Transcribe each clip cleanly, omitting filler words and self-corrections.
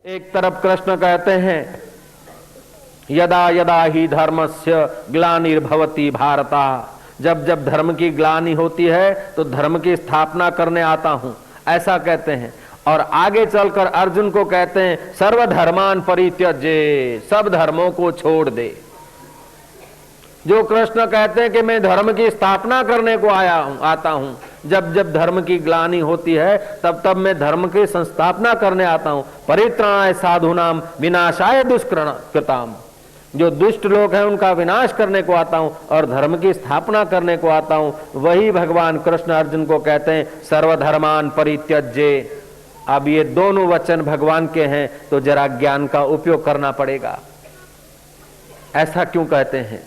एक तरफ कृष्ण कहते हैं यदा यदा ही धर्मस्य ग्लानिर्भवति भारता, जब जब धर्म की ग्लानि होती है तो धर्म की स्थापना करने आता हूं, ऐसा कहते हैं। और आगे चलकर अर्जुन को कहते हैं सर्वधर्मान परित्यज्य, सब धर्मों को छोड़ दे। जो कृष्ण कहते हैं कि मैं धर्म की स्थापना करने को आता हूं, जब जब धर्म की ग्लानि होती है तब तब मैं धर्म की संस्थापना करने आता हूं। परित्राणाय साधूनाम विनाशाय दुष्कृताम, जो दुष्ट लोग हैं उनका विनाश करने को आता हूं और धर्म की स्थापना करने को आता हूं। वही भगवान कृष्ण अर्जुन को कहते हैं सर्वधर्मान परित्यज्य। अब ये दोनों वचन भगवान के हैं तो जरा ज्ञान का उपयोग करना पड़ेगा। ऐसा क्यों कहते हैं?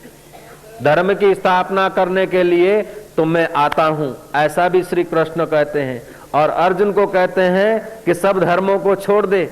धर्म की स्थापना करने के लिए तो मैं आता हूं, ऐसा भी श्री कृष्ण कहते हैं। और अर्जुन को कहते हैं कि सब धर्मों को छोड़ दे।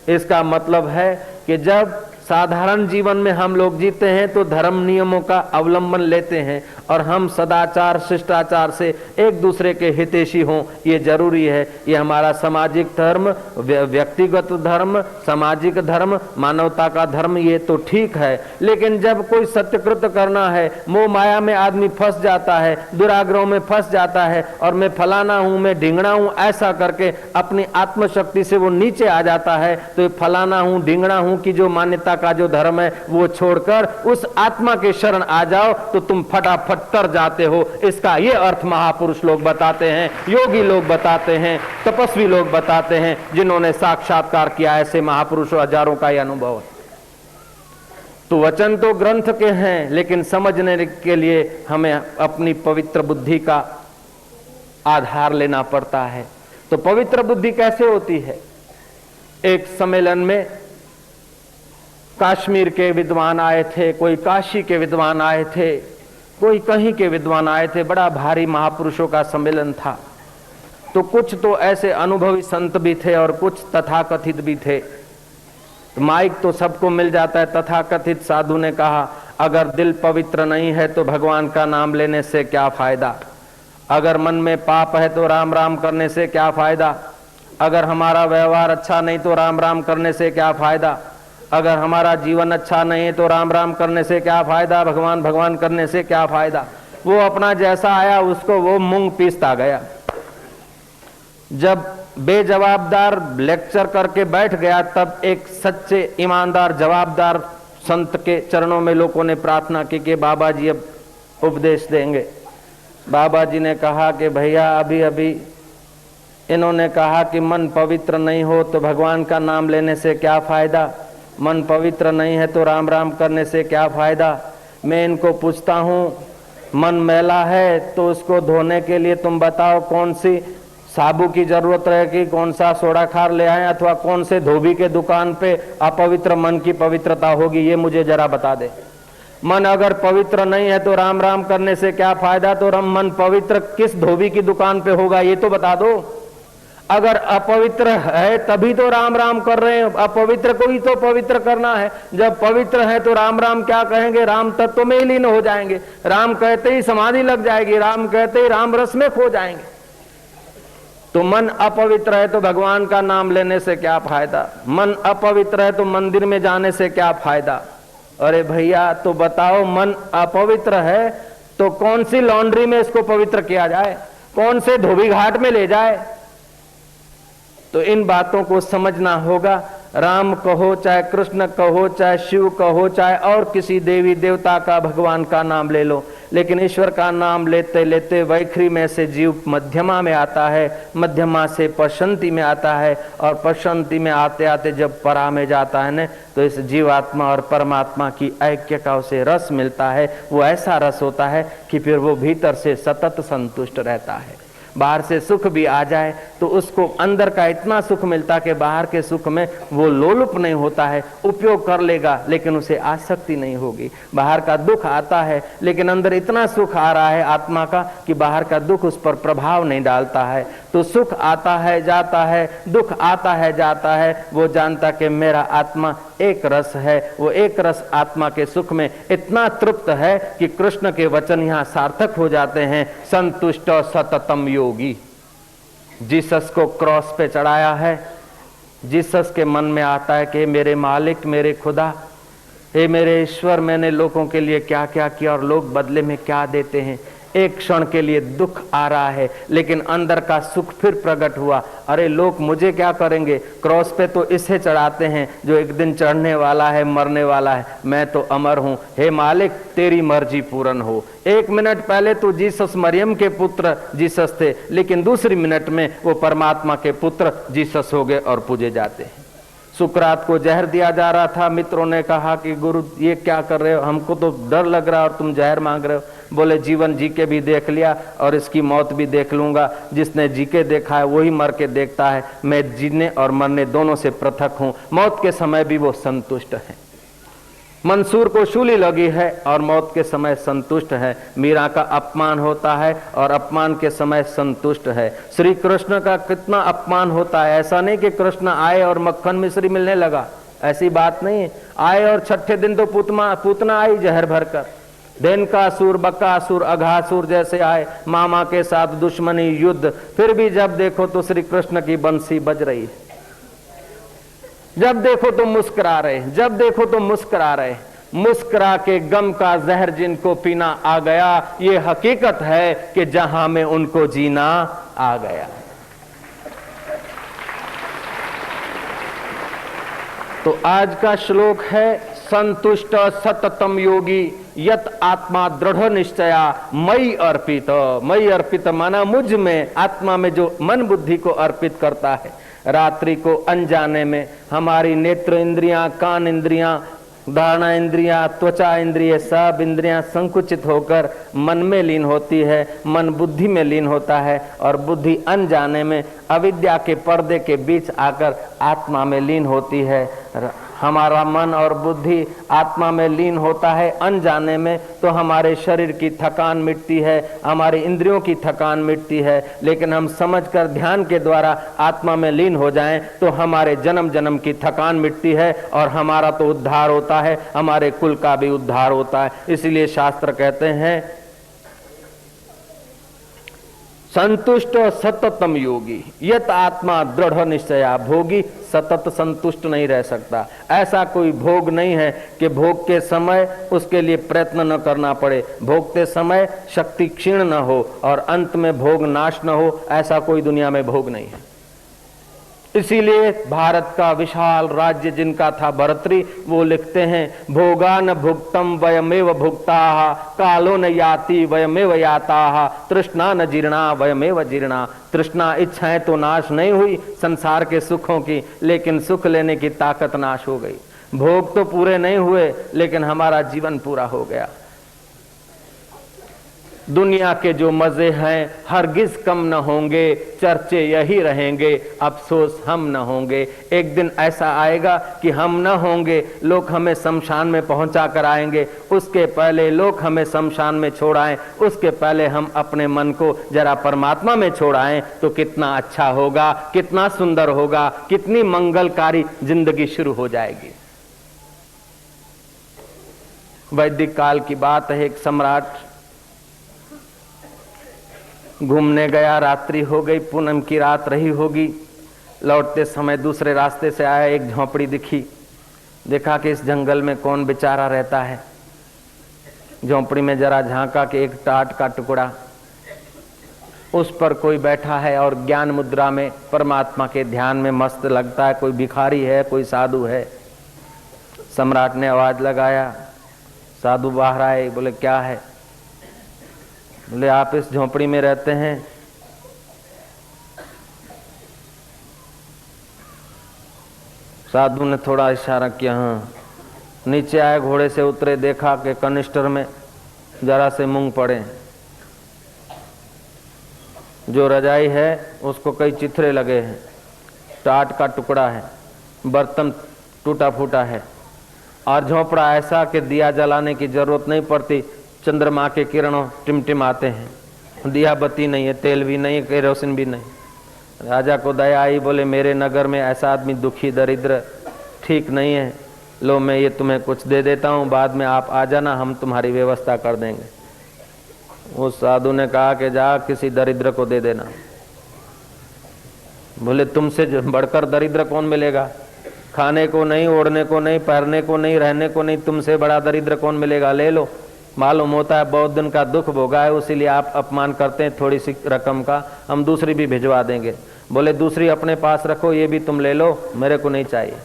इसका मतलब है कि जब साधारण जीवन में हम लोग जीते हैं तो धर्म नियमों का अवलंबन लेते हैं और हम सदाचार शिष्टाचार से एक दूसरे के हितैषी हों, ये जरूरी है। ये हमारा सामाजिक धर्म, व्यक्तिगत धर्म, सामाजिक धर्म, मानवता का धर्म, ये तो ठीक है। लेकिन जब कोई सत्यकृत करना है, मोह माया में आदमी फंस जाता है, दुराग्रहों में फंस जाता है और मैं फलाना हूं, मैं ढिंगड़ा हूं, ऐसा करके अपनी आत्मशक्ति से वो नीचे आ जाता है, तो फलाना हूं, ढिंगड़ा हूं की जो मान्यता का जो धर्म है वो छोड़कर उस आत्मा के शरण आ जाओ तो तुम फटाफट तर जाते हो। इसका ये अर्थ महापुरुष लोग बताते हैं, योगी लोग बताते हैं, तपस्वी लोग बताते हैं, जिन्होंने साक्षात्कार किया। ऐसे महापुरुषों हजारों का यह अनुभव है। तो वचन तो ग्रंथ के हैं, लेकिन समझने के लिए हमें अपनी पवित्र बुद्धि का आधार लेना पड़ता है। तो पवित्र बुद्धि कैसे होती है? एक सम्मेलन में कश्मीर के विद्वान आए थे, कोई काशी के विद्वान आए थे, कोई कहीं के विद्वान आए थे। बड़ा भारी महापुरुषों का सम्मेलन था। तो कुछ तो ऐसे अनुभवी संत भी थे और कुछ तथाकथित भी थे। तो माइक तो सबको मिल जाता है। तथाकथित साधु ने कहा अगर दिल पवित्र नहीं है तो भगवान का नाम लेने से क्या फायदा? अगर मन में पाप है तो राम राम करने से क्या फायदा? अगर हमारा व्यवहार अच्छा नहीं तो राम राम करने से क्या फायदा? अगर हमारा जीवन अच्छा नहीं है तो राम राम करने से क्या फायदा? भगवान भगवान करने से क्या फायदा? वो अपना जैसा आया उसको वो मूंग पीसता गया। जब बेजवाबदार लेक्चर करके बैठ गया तब एक सच्चे ईमानदार जवाबदार संत के चरणों में लोगों ने प्रार्थना की कि बाबा जी अब उपदेश देंगे। बाबा जी ने कहा कि भैया अभी अभी इन्होंने कहा कि मन पवित्र नहीं हो तो भगवान का नाम लेने से क्या फायदा? मन पवित्र नहीं है तो राम राम करने से क्या फायदा? मैं इनको पूछता हूँ मन मैला है तो उसको धोने के लिए तुम बताओ कौन सी साबु की जरूरत रहेगी, कौन सा सोडा खार ले आए अथवा कौन से धोबी के दुकान पे अपवित्र मन की पवित्रता होगी, ये मुझे जरा बता दे। मन अगर पवित्र नहीं है तो राम राम करने से क्या फायदा? तो मन पवित्र किस धोबी की दुकान पे होगा ये तो बता दो। अगर अपवित्र है तभी तो राम राम कर रहे हैं, अपवित्र को ही तो पवित्र करना है। जब पवित्र है तो राम राम क्या कहेंगे? राम तत्व में ही लीन हो जाएंगे। राम कहते ही समाधि लग जाएगी, राम कहते ही राम रस में खो जाएंगे। तो मन अपवित्र है तो भगवान का नाम लेने से क्या फायदा? मन अपवित्र है तो मंदिर में जाने से क्या फायदा? अरे भैया तो बताओ मन अपवित्र है तो कौन सी लॉन्ड्री में इसको पवित्र किया जाए, कौन से धोबी घाट में ले जाए? तो इन बातों को समझना होगा। राम कहो चाहे कृष्ण कहो चाहे शिव कहो चाहे और किसी देवी देवता का भगवान का नाम ले लो, लेकिन ईश्वर का नाम लेते लेते वैखरी में से जीव मध्यमा में आता है, मध्यमा से पशंति में आता है और पशंति में आते आते जब परा में जाता है न तो इस जीवात्मा और परमात्मा की ऐक्य का उसे रस मिलता है। वो ऐसा रस होता है कि फिर वो भीतर से सतत संतुष्ट रहता है। बाहर से सुख भी आ जाए तो उसको अंदर का इतना सुख मिलता कि बाहर के सुख में वो लोलुप नहीं होता है, उपयोग कर लेगा लेकिन उसे आसक्ति नहीं होगी। बाहर का दुख आता है लेकिन अंदर इतना सुख आ रहा है आत्मा का कि बाहर का दुख उस पर प्रभाव नहीं डालता है। तो सुख आता है जाता है, दुख आता है जाता है, वो जानता कि मेरा आत्मा एक रस है। वो एक रस आत्मा के सुख में इतना तृप्त है कि कृष्ण के वचन यहाँ सार्थक हो जाते हैं। संतुष्ट सततम योगी। जीसस को क्रॉस पे चढ़ाया है, जीसस के मन में आता है कि मेरे मालिक, मेरे खुदा, हे मेरे ईश्वर, मैंने लोगों के लिए क्या क्या किया और लोग बदले में क्या देते हैं। एक क्षण के लिए दुख आ रहा है, लेकिन अंदर का सुख फिर प्रकट हुआ। अरे लोग मुझे क्या करेंगे, क्रॉस पे तो इसे चढ़ाते हैं जो एक दिन चढ़ने वाला है, मरने वाला है, मैं तो अमर हूं। हे मालिक, तेरी मर्जी पूर्ण हो। 1 मिनट पहले तो जीसस मरियम के पुत्र जीसस थे, लेकिन दूसरी मिनट में वो परमात्मा के पुत्र जीसस हो गए और पूजे जाते हैं। सुकरात को जहर दिया जा रहा था। मित्रों ने कहा कि गुरु ये क्या कर रहे हो, हमको तो डर लग रहा है और तुम जहर मांग रहे हो। बोले जीवन जी के भी देख लिया और इसकी मौत भी देख लूंगा। जिसने जी के देखा है वही मर के देखता है। मैं जीने और मरने दोनों से पृथक हूं। मौत के समय भी वो संतुष्ट है। मंसूर को शूली लगी है और मौत के समय संतुष्ट है। मीरा का अपमान होता है और अपमान के समय संतुष्ट है। श्री कृष्ण का कितना अपमान होता है। ऐसा नहीं कि कृष्ण आए और मक्खन मिश्री मिलने लगा, ऐसी बात नहीं है। आए और छठे दिन तो पूतना आई जहर भरकर। धेनकासुर, बकासुर, अघासुर जैसे आए, मामा के साथ दुश्मनी, युद्ध, फिर भी जब देखो तो श्री कृष्ण की बंसी बज रही है। जब देखो तो मुस्कुरा रहे, जब देखो तो मुस्कुरा रहे। मुस्कुरा के गम का जहर जिनको पीना आ गया, ये हकीकत है कि जहां में उनको जीना आ गया। तो आज का श्लोक है, संतुष्ट सततम योगी यत आत्मा दृढ़ निश्चया मई अर्पित। मई अर्पित माना मुझ में, आत्मा में जो मन बुद्धि को अर्पित करता है। रात्रि को अनजाने में हमारी नेत्र इंद्रियां, कान इंद्रियां, धारणा इंद्रियां, त्वचा इंद्रिय, सब इंद्रियां संकुचित होकर मन में लीन होती है, मन बुद्धि में लीन होता है और बुद्धि अनजाने में अविद्या के पर्दे के बीच आकर आत्मा में लीन होती है। हमारा मन और बुद्धि आत्मा में लीन होता है अनजाने में, तो हमारे शरीर की थकान मिटती है, हमारी इंद्रियों की थकान मिटती है। लेकिन हम समझकर ध्यान के द्वारा आत्मा में लीन हो जाएं तो हमारे जन्म जन्म की थकान मिटती है और हमारा तो उद्धार होता है, हमारे कुल का भी उद्धार होता है। इसलिए शास्त्र कहते हैं, संतुष्ट सततम योगी यत आत्मा दृढ़ निश्चया। भोगी सतत संतुष्ट नहीं रह सकता। ऐसा कोई भोग नहीं है कि भोग के समय उसके लिए प्रयत्न न करना पड़े, भोगते समय शक्ति क्षीण न हो और अंत में भोग नाश न हो। ऐसा कोई दुनिया में भोग नहीं है। इसीलिए भारत का विशाल राज्य जिनका था भरतरी, वो लिखते हैं, भोगान भुक्तम वयमेव भुक्ताः, कालो न याति वयमेव याताः, तृष्णा न जीर्णा वयमेव जीर्णा। तृष्णा, इच्छाएं तो नाश नहीं हुई संसार के सुखों की, लेकिन सुख लेने की ताकत नाश हो गई। भोग तो पूरे नहीं हुए, लेकिन हमारा जीवन पूरा हो गया। दुनिया के जो मजे हैं हरगिज कम न होंगे, चर्चे यही रहेंगे, अफसोस हम न होंगे। एक दिन ऐसा आएगा कि हम न होंगे, लोग हमें शमशान में पहुंचा कर आएंगे। उसके पहले लोग हमें शमशान में छोड़ाएं, उसके पहले हम अपने मन को जरा परमात्मा में छोड़ाएं तो कितना अच्छा होगा, कितना सुंदर होगा, कितनी मंगलकारी जिंदगी शुरू हो जाएगी। वैदिक काल की बात है, एक सम्राट घूमने गया, रात्रि हो गई, पूनम की रात रही होगी। लौटते समय दूसरे रास्ते से आया, एक झोंपड़ी दिखी। देखा कि इस जंगल में कौन बेचारा रहता है। झोंपड़ी में जरा झांका कि एक टाट का टुकड़ा, उस पर कोई बैठा है और ज्ञान मुद्रा में परमात्मा के ध्यान में मस्त लगता है। कोई भिखारी है, कोई साधु है। सम्राट ने आवाज लगाया, साधु बाहर आए। बोले क्या है? बोले आप इस झोंपड़ी में रहते हैं? साधु ने थोड़ा इशारा किया, हाँ। नीचे आए, घोड़े से उतरे, देखा कि कनिस्टर में जरा से मूंग पड़े। जो रजाई है उसको कई चिथरे लगे हैं, टाट का टुकड़ा है, बर्तन टूटा फूटा है और झोंपड़ा ऐसा कि दिया जलाने की जरूरत नहीं पड़ती। चंद्रमा के किरणों टिमटिमाते हैं, दिया बत्ती नहीं है, तेल भी नहीं, केरोसिन भी नहीं। राजा को दया आई, बोले मेरे नगर में ऐसा आदमी दुखी दरिद्र ठीक नहीं है, लो मैं ये तुम्हें कुछ दे देता हूँ, बाद में आप आ जाना, हम तुम्हारी व्यवस्था कर देंगे। उस साधु ने कहा कि जा किसी दरिद्र को दे देना। बोले तुमसे बढ़कर दरिद्र कौन मिलेगा? खाने को नहीं, ओढ़ने को नहीं, पहनने को नहीं, रहने को नहीं, तुमसे बड़ा दरिद्र कौन मिलेगा? ले लो। मालूम होता है बहुत दिन का दुख भोगा है, उसीलिए आप अपमान करते हैं थोड़ी सी रकम का, हम दूसरी भी भिजवा देंगे। बोले दूसरी अपने पास रखो, ये भी तुम ले लो, मेरे को नहीं चाहिए।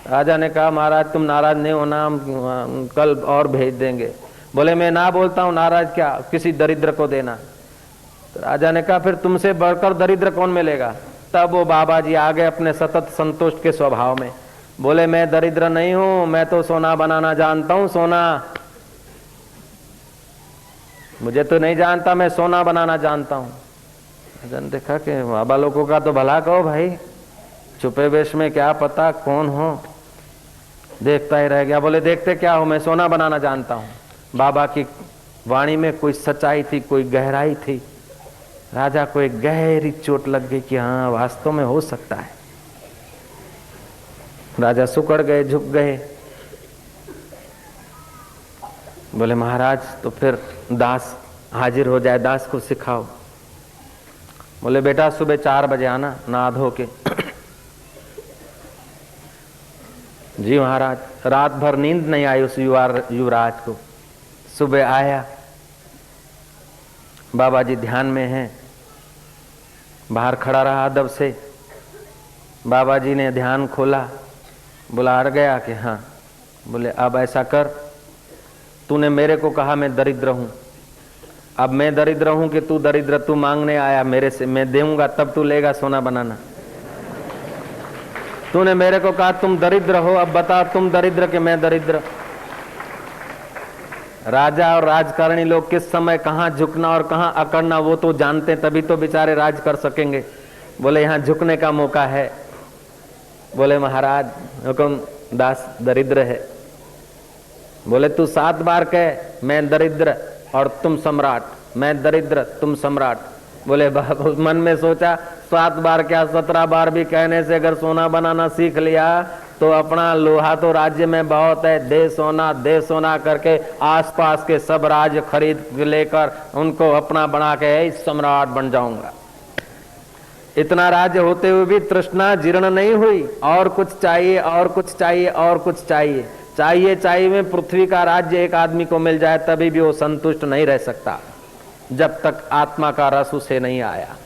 राजा ने कहा महाराज तुम नाराज नहीं होना, हम कल और भेज देंगे। बोले मैं ना बोलता हूँ, नाराज क्या, किसी दरिद्र को देना। तो राजा ने कहा फिर तुमसे बढ़कर दरिद्र कौन मिलेगा? तब वो बाबा जी आ गए अपने सतत संतुष्ट के स्वभाव में। बोले मैं दरिद्र नहीं हूं, मैं तो सोना बनाना जानता हूं। सोना मुझे तो नहीं जानता, मैं सोना बनाना जानता हूं। राजा ने देखा कि बाबा लोगों का तो भला कहो भाई, छुपे वेश में क्या पता कौन हो, देखता ही रह गया। बोले देखते क्या हो, मैं सोना बनाना जानता हूं। बाबा की वाणी में कोई सच्चाई थी, कोई गहराई थी। राजा को एक गहरी चोट लग गई कि हाँ वास्तव में हो सकता है। राजा सुकड़ गए, झुक गए। बोले महाराज तो फिर दास हाजिर हो जाए, दास को सिखाओ। बोले बेटा सुबह 4 बजे आना नहा धो के। जी महाराज। रात भर नींद नहीं आई उस युवराज को। सुबह आया, बाबा जी ध्यान में हैं, बाहर खड़ा रहा अदब से। बाबा जी ने ध्यान खोला, बोला आ गया कि हाँ। बोले अब ऐसा कर, तूने मेरे को कहा मैं दरिद्र हूं, अब मैं दरिद्र हूं कि तू दरिद्र? तू मांगने आया मेरे से, मैं देऊंगा तब तू लेगा सोना बनाना। तूने मेरे को कहा तुम दरिद्र हो, अब बता तुम दरिद्र कि मैं दरिद्र? राजा और राजकारणी लोग किस समय कहाँ झुकना और कहाँ अकड़ना वो तो जानते, तभी तो बेचारे राज कर सकेंगे। बोले यहाँ झुकने का मौका है। बोले महाराज हुकुम, दास दरिद्र है। बोले तू 7 बार कह मैं दरिद्र और तुम सम्राट, मैं दरिद्र तुम सम्राट। बोले मन में सोचा 7 बार क्या 17 बार भी कहने से अगर सोना बनाना सीख लिया तो अपना लोहा तो राज्य में बहुत है, दे सोना करके आसपास के सब राज्य खरीद लेकर उनको अपना बना के सम्राट बन जाऊंगा। इतना राज्य होते हुए भी तृष्णा जीर्ण नहीं हुई, और कुछ चाहिए और कुछ चाहिए और कुछ चाहिए। चाहिए में पृथ्वी का राज्य एक आदमी को मिल जाए तभी भी वो संतुष्ट नहीं रह सकता जब तक आत्मा का रस उसे नहीं आया।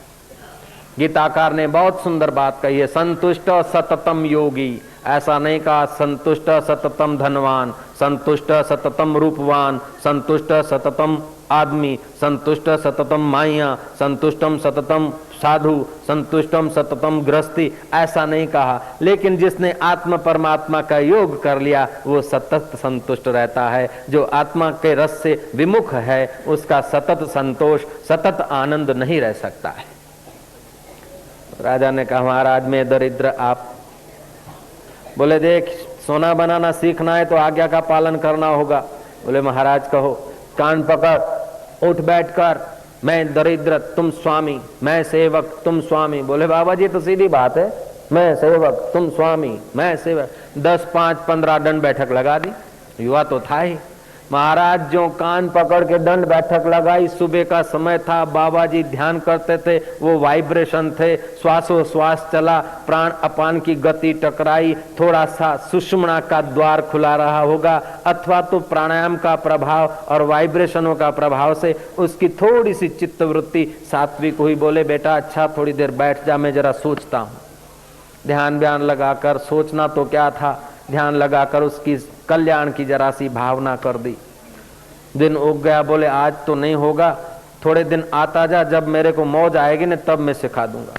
गीताकार ने बहुत सुंदर बात कही है, संतुष्ट सततम योगी। ऐसा नहीं कहा संतुष्ट सततम धनवान, संतुष्ट सततम रूपवान, संतुष्ट सततम आदमी, संतुष्ट सततम माया, संतुष्टम सततम साधु, संतुष्टम सततम गृहस्थी, ऐसा नहीं कहा। लेकिन जिसने आत्म परमात्मा का योग कर लिया वो सतत संतुष्ट रहता है। जो आत्मा के रस से विमुख है उसका सतत संतोष, सतत आनंद नहीं रह सकता है। राजा ने कहा महाराज मैं दरिद्र, आप? बोले देख सोना बनाना सीखना है तो आज्ञा का पालन करना होगा। बोले महाराज कहो। कान पकड़, उठ बैठ कर, मैं दरिद्र तुम स्वामी, मैं सेवक तुम स्वामी। बोले बाबा जी तो सीधी बात है, मैं सेवक तुम स्वामी, मैं सेवक। 10, 5, 15 दंड बैठक लगा दी। युवा तो था ही। महाराज जो कान पकड़ के दंड बैठक लगाई, सुबह का समय था, बाबा जी ध्यान करते थे, वो वाइब्रेशन थे, श्वासोश्वास चला, प्राण अपान की गति टकराई, थोड़ा सा सुषुम्ना का द्वार खुला रहा होगा अथवा तो प्राणायाम का प्रभाव और वाइब्रेशनों का प्रभाव से उसकी थोड़ी सी चित्तवृत्ति सात्विक हुई। बोले बेटा अच्छा थोड़ी देर बैठ जा, मैं जरा सोचता हूँ। ध्यान व्यान लगाकर, सोचना तो क्या था, ध्यान लगाकर उसकी कल्याण की जरा सी भावना कर दी। दिन उग गया। बोले आज तो नहीं होगा, थोड़े दिन आता जा, जब मेरे को मौज आएगी न तब मैं सिखा दूंगा।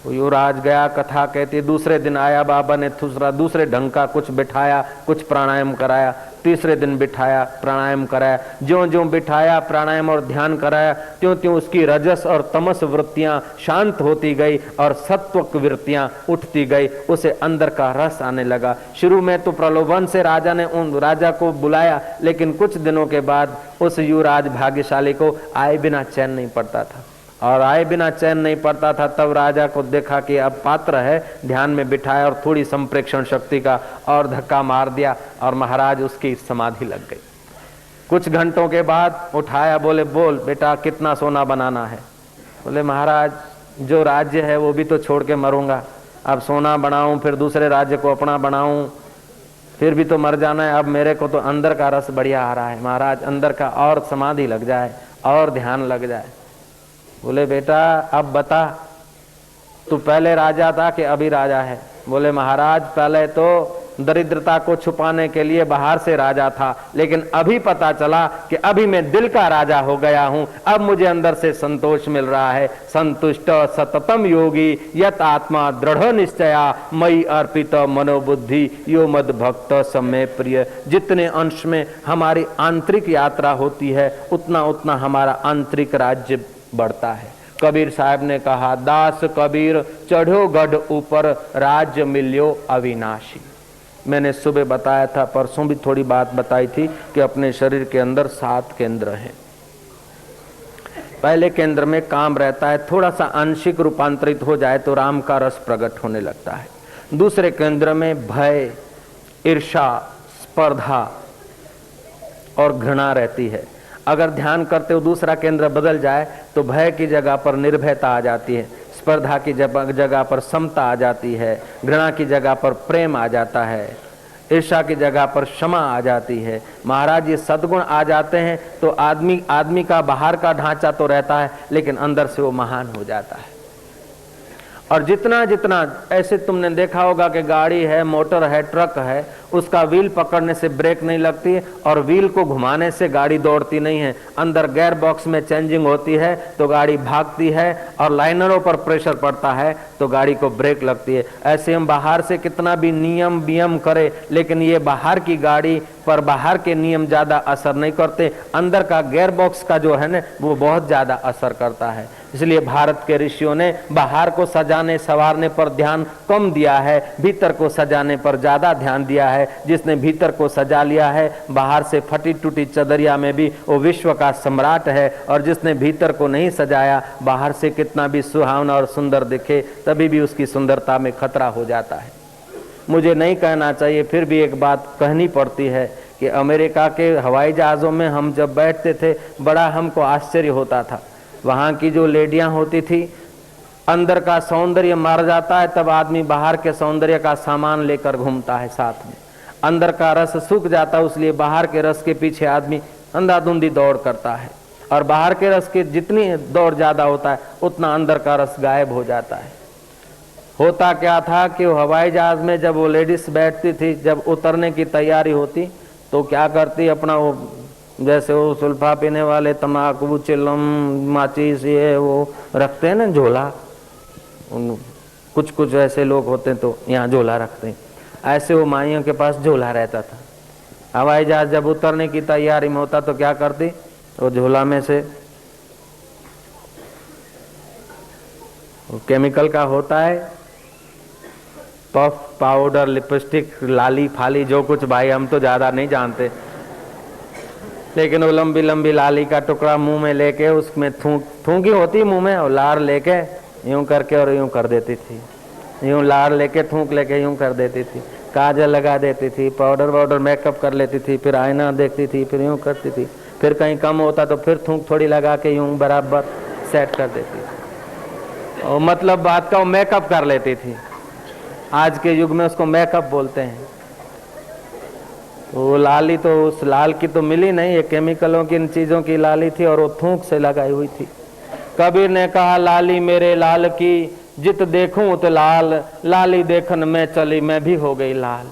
युवराज गया, कथा कहती। दूसरे दिन आया, बाबा ने दूसरे ढंग का कुछ बिठाया, कुछ प्राणायाम कराया। तीसरे दिन बिठाया, प्राणायाम कराया। ज्यों ज्यों बिठाया, प्राणायाम और ध्यान कराया, त्यों त्यों उसकी रजस और तमस वृत्तियां शांत होती गई और सत्वक वृत्तियां उठती गई। उसे अंदर का रस आने लगा। शुरू में तो प्रलोभन से राजा ने उन राजा को बुलाया, लेकिन कुछ दिनों के बाद उस युवराज भाग्यशाली को आए बिना चैन नहीं पड़ता था, और आए बिना चैन नहीं पड़ता था। तब राजा को देखा कि अब पात्र है, ध्यान में बिठाया और थोड़ी संप्रेक्षण शक्ति का और धक्का मार दिया और महाराज उसकी समाधि लग गई। कुछ घंटों के बाद उठाया। बोले बोल बेटा कितना सोना बनाना है? बोले महाराज जो राज्य है वो भी तो छोड़ के मरूंगा। अब सोना बनाऊं, फिर दूसरे राज्य को अपना बनाऊं, फिर भी तो मर जाना है। अब मेरे को तो अंदर का रस बढ़िया आ रहा है महाराज, अंदर का और समाधि लग जाए और ध्यान लग जाए। बोले बेटा अब बता, तू पहले राजा था कि अभी राजा है? बोले महाराज पहले तो दरिद्रता को छुपाने के लिए बाहर से राजा था, लेकिन अभी पता चला कि अभी मैं दिल का राजा हो गया हूं। अब मुझे अंदर से संतोष मिल रहा है। संतुष्ट सततम योगी यत आत्मा दृढ़ निश्चया मई अर्पित मनोबुद्धि यो मद भक्त समय प्रिय। जितने अंश में हमारी आंतरिक यात्रा होती है उतना उतना हमारा आंतरिक राज्य बढ़ता है। कबीर साहब ने कहा, दास कबीर चढ़ो गढ़ ऊपर राज्य मिल्यो अविनाशी। मैंने सुबह बताया था, परसों भी थोड़ी बात बताई थी कि अपने शरीर के अंदर 7 केंद्र हैं। पहले केंद्र में काम रहता है, थोड़ा सा आंशिक रूपांतरित हो जाए तो राम का रस प्रकट होने लगता है। दूसरे केंद्र में भय, ईर्षा, स्पर्धा और घृणा रहती है। अगर ध्यान करते हो दूसरा केंद्र बदल जाए तो भय की जगह पर निर्भयता आ जाती है, स्पर्धा की जगह पर समता आ जाती है, घृणा की जगह पर प्रेम आ जाता है, ईर्ष्या की जगह पर क्षमा आ जाती है। महाराज ये सद्गुण आ जाते हैं तो आदमी का बाहर का ढांचा तो रहता है लेकिन अंदर से वो महान हो जाता है। और जितना जितना ऐसे तुमने देखा होगा कि गाड़ी है, मोटर है, ट्रक है, उसका व्हील पकड़ने से ब्रेक नहीं लगती और व्हील को घुमाने से गाड़ी दौड़ती नहीं है। अंदर गियर बॉक्स में चेंजिंग होती है तो गाड़ी भागती है और लाइनरों पर प्रेशर पड़ता है तो गाड़ी को ब्रेक लगती है। ऐसे हम बाहर से कितना भी नियम वियम करें लेकिन ये बाहर की गाड़ी पर बाहर के नियम ज्यादा असर नहीं करते, अंदर का गियर बॉक्स का जो है ना वो बहुत ज्यादा असर करता है। इसलिए भारत के ऋषियों ने बाहर को सजाने संवारने पर ध्यान कम दिया है, भीतर को सजाने पर ज्यादा ध्यान दिया है। जिसने भीतर को सजा लिया है बाहर से फटी टूटी चदरिया में भी वो विश्व का सम्राट है, और जिसने भीतर को नहीं सजाया बाहर से कितना भी सुहावना और सुंदर दिखे तभी भी उसकी सुंदरता में खतरा हो जाता है। मुझे नहीं कहना चाहिए फिर भी एक बात कहनी पड़ती है कि अमेरिका के हवाई जहाज़ों में हम जब बैठते थे बड़ा हमको आश्चर्य होता था। वहाँ की जो लेडियाँ होती थी, अंदर का सौंदर्य मर जाता है तब आदमी बाहर के सौंदर्य का सामान लेकर घूमता है साथ में। अंदर का रस सूख जाता है इसलिए बाहर के रस के पीछे आदमी अंधाधुंधी दौड़ करता है, और बाहर के रस के जितनी दौड़ ज़्यादा होता है उतना अंदर का रस गायब हो जाता है। होता क्या था कि वो हवाई जहाज में जब वो लेडीज बैठती थी, जब उतरने की तैयारी होती तो क्या करती, अपना वो जैसे वो सुल्फा पीने वाले तम्बाकू चिलम माचिस ये वो रखते हैं ना झोला, कुछ ऐसे लोग होते हैं तो यहाँ झोला रखते हैं, ऐसे वो माइयों के पास झोला रहता था। हवाई जहाज जब उतरने की तैयारी में होता तो क्या करती, वो झोला में से केमिकल का होता है, पफ पाउडर लिपस्टिक लाली फाली जो कुछ, भाई हम तो ज्यादा नहीं जानते, लेकिन वो लंबी लंबी लाली का टुकड़ा मुंह में लेके उसमें थूकी होती मुंह में, और लार लेके यूं करके और यूं कर देती थी, यूं लार लेके थूक लेके यूं कर देती थी, काजल लगा देती थी, पाउडर वाउडर मेकअप कर लेती थी, फिर आईना देखती थी, फिर यूं करती थी, फिर कहीं कम होता तो फिर थूक थोड़ी लगा के यूं बराबर सेट कर देती थी। और मतलब बात का वो मेकअप कर लेती थी। आज के युग में उसको मेकअप बोलते हैं। वो लाली तो उस लाल की तो मिली नहीं, ये केमिकलों की इन चीजों की लाली थी और वो थूक से लगाई हुई थी। कबीर ने कहा, लाली मेरे लाल की जित देखूं तो लाल, लाली देखन में चली मैं भी हो गई लाल।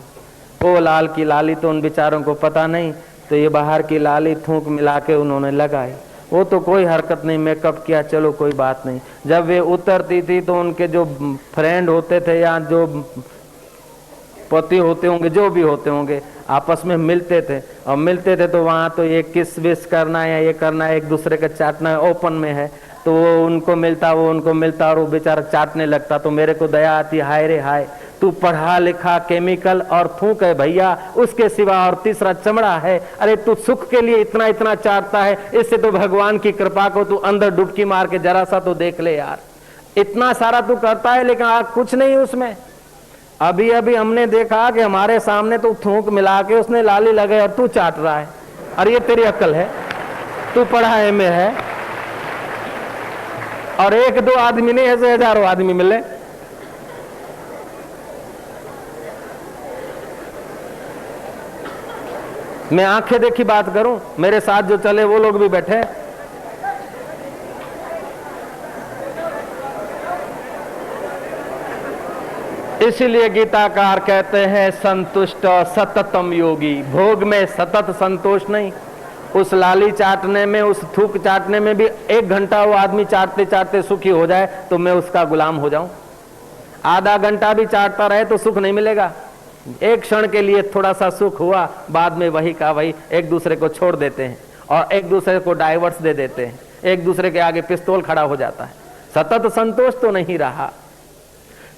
वो लाल की लाली तो उन बेचारों को पता नहीं, तो ये बाहर की लाली थूक मिला के उन्होंने लगाई। वो तो कोई हरकत नहीं, मेकअप किया, चलो कोई बात नहीं। जब वे उतरती थी तो उनके जो फ्रेंड होते थे या जो पति होते होंगे, जो भी होते होंगे, आपस में मिलते थे, और मिलते थे तो वहाँ तो ये किस विस करना है या ये करना है, एक दूसरे का चाटना है, ओपन में है, तो वो उनको मिलता, वो उनको मिलता, और वो बेचारा चाटने लगता। तो मेरे को दया आती, हाय रे हाय, तू पढ़ा लिखा केमिकल और थूक है भैया, उसके सिवा और तीसरा चमड़ा है। अरे तू सुख के लिए इतना इतना चाहता है, इससे तो भगवान की कृपा को तू अंदर डुबकी मार के जरा सा तो देख ले यार। इतना सारा तू करता है लेकिन कुछ नहीं उसमें। अभी अभी हमने देखा कि हमारे सामने तो थूक मिला के उसने लाली लगे और तू चाट रहा है। अरे ये तेरी अक्ल है? तू पढ़ाई में है, और एक दो आदमी नहीं, ऐसे हजारों आदमी मिले। मैं आंखें देखी बात करूं, मेरे साथ जो चले वो लोग भी बैठे। इसीलिए गीताकार कहते हैं संतुष्ट सततम योगी। भोग में सतत संतोष नहीं, उस लाली चाटने में, उस थूक चाटने में भी 1 घंटा वो आदमी चाटते चाटते सुखी हो जाए तो मैं उसका गुलाम हो जाऊं। आधा घंटा भी चाटता रहे तो सुख नहीं मिलेगा। एक क्षण के लिए थोड़ा सा सुख हुआ, बाद में वही का वही एक दूसरे को छोड़ देते हैं और एक दूसरे को डाइवर्स दे देते हैं, एक दूसरे के आगे पिस्तौल खड़ा हो जाता है। सतत संतोष तो नहीं रहा।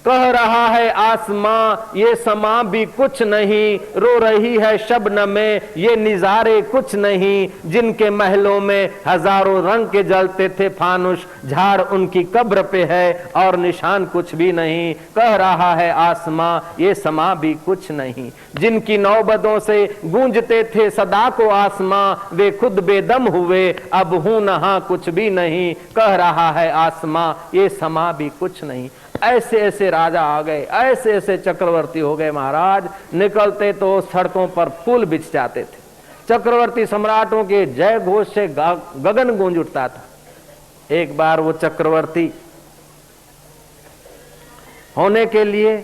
कह रहा है आसमां ये समा भी कुछ नहीं, रो रही है शबनम में ये निजारे कुछ नहीं, जिनके महलों में हजारों रंग के जलते थे फानुस, झाड़ उनकी कब्र पे है और निशान कुछ भी नहीं। कह रहा है आसमां ये समा भी कुछ नहीं, जिनकी नौबतों से गूंजते थे सदा को आसमां, वे खुद बेदम हुए अब हूं नहा कुछ भी नहीं। कह रहा है आसमां ये समा भी कुछ नहीं। ऐसे ऐसे राजा आ गए, ऐसे ऐसे चक्रवर्ती हो गए महाराज, निकलते तो सड़कों पर पुल बिछ जाते थे। चक्रवर्ती सम्राटों के जय घोष से गगन गूंज उठता था। एक बार वो चक्रवर्ती होने के लिए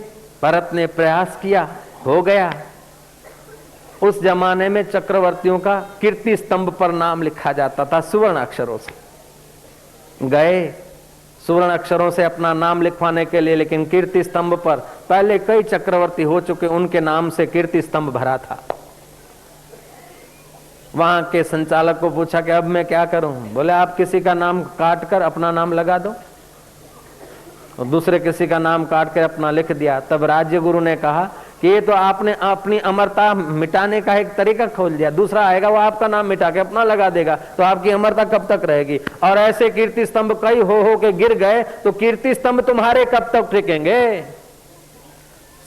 भरत ने प्रयास किया, हो गया। उस जमाने में चक्रवर्तियों का कीर्ति स्तंभ पर नाम लिखा जाता था सुवर्ण अक्षरों से। गए सुवर्ण अक्षरों से अपना नाम लिखवाने के लिए, लेकिन कीर्ति स्तंभ पर पहले कई चक्रवर्ती हो चुके, उनके नाम से कीर्ति स्तंभ भरा था। वहां के संचालक को पूछा कि अब मैं क्या करूं? बोले आप किसी का नाम काट कर अपना नाम लगा दो। और दूसरे किसी का नाम काट कर अपना लिख दिया। तब राज्य गुरु ने कहा कि ये तो आपने अपनी अमरता मिटाने का एक तरीका खोल दिया। दूसरा आएगा वो आपका नाम मिटा के अपना लगा देगा, तो आपकी अमरता कब तक रहेगी? और ऐसे कीर्ति स्तंभ कई हो के गिर गए तो कीर्ति स्तंभ तुम्हारे कब तक टिकेंगे?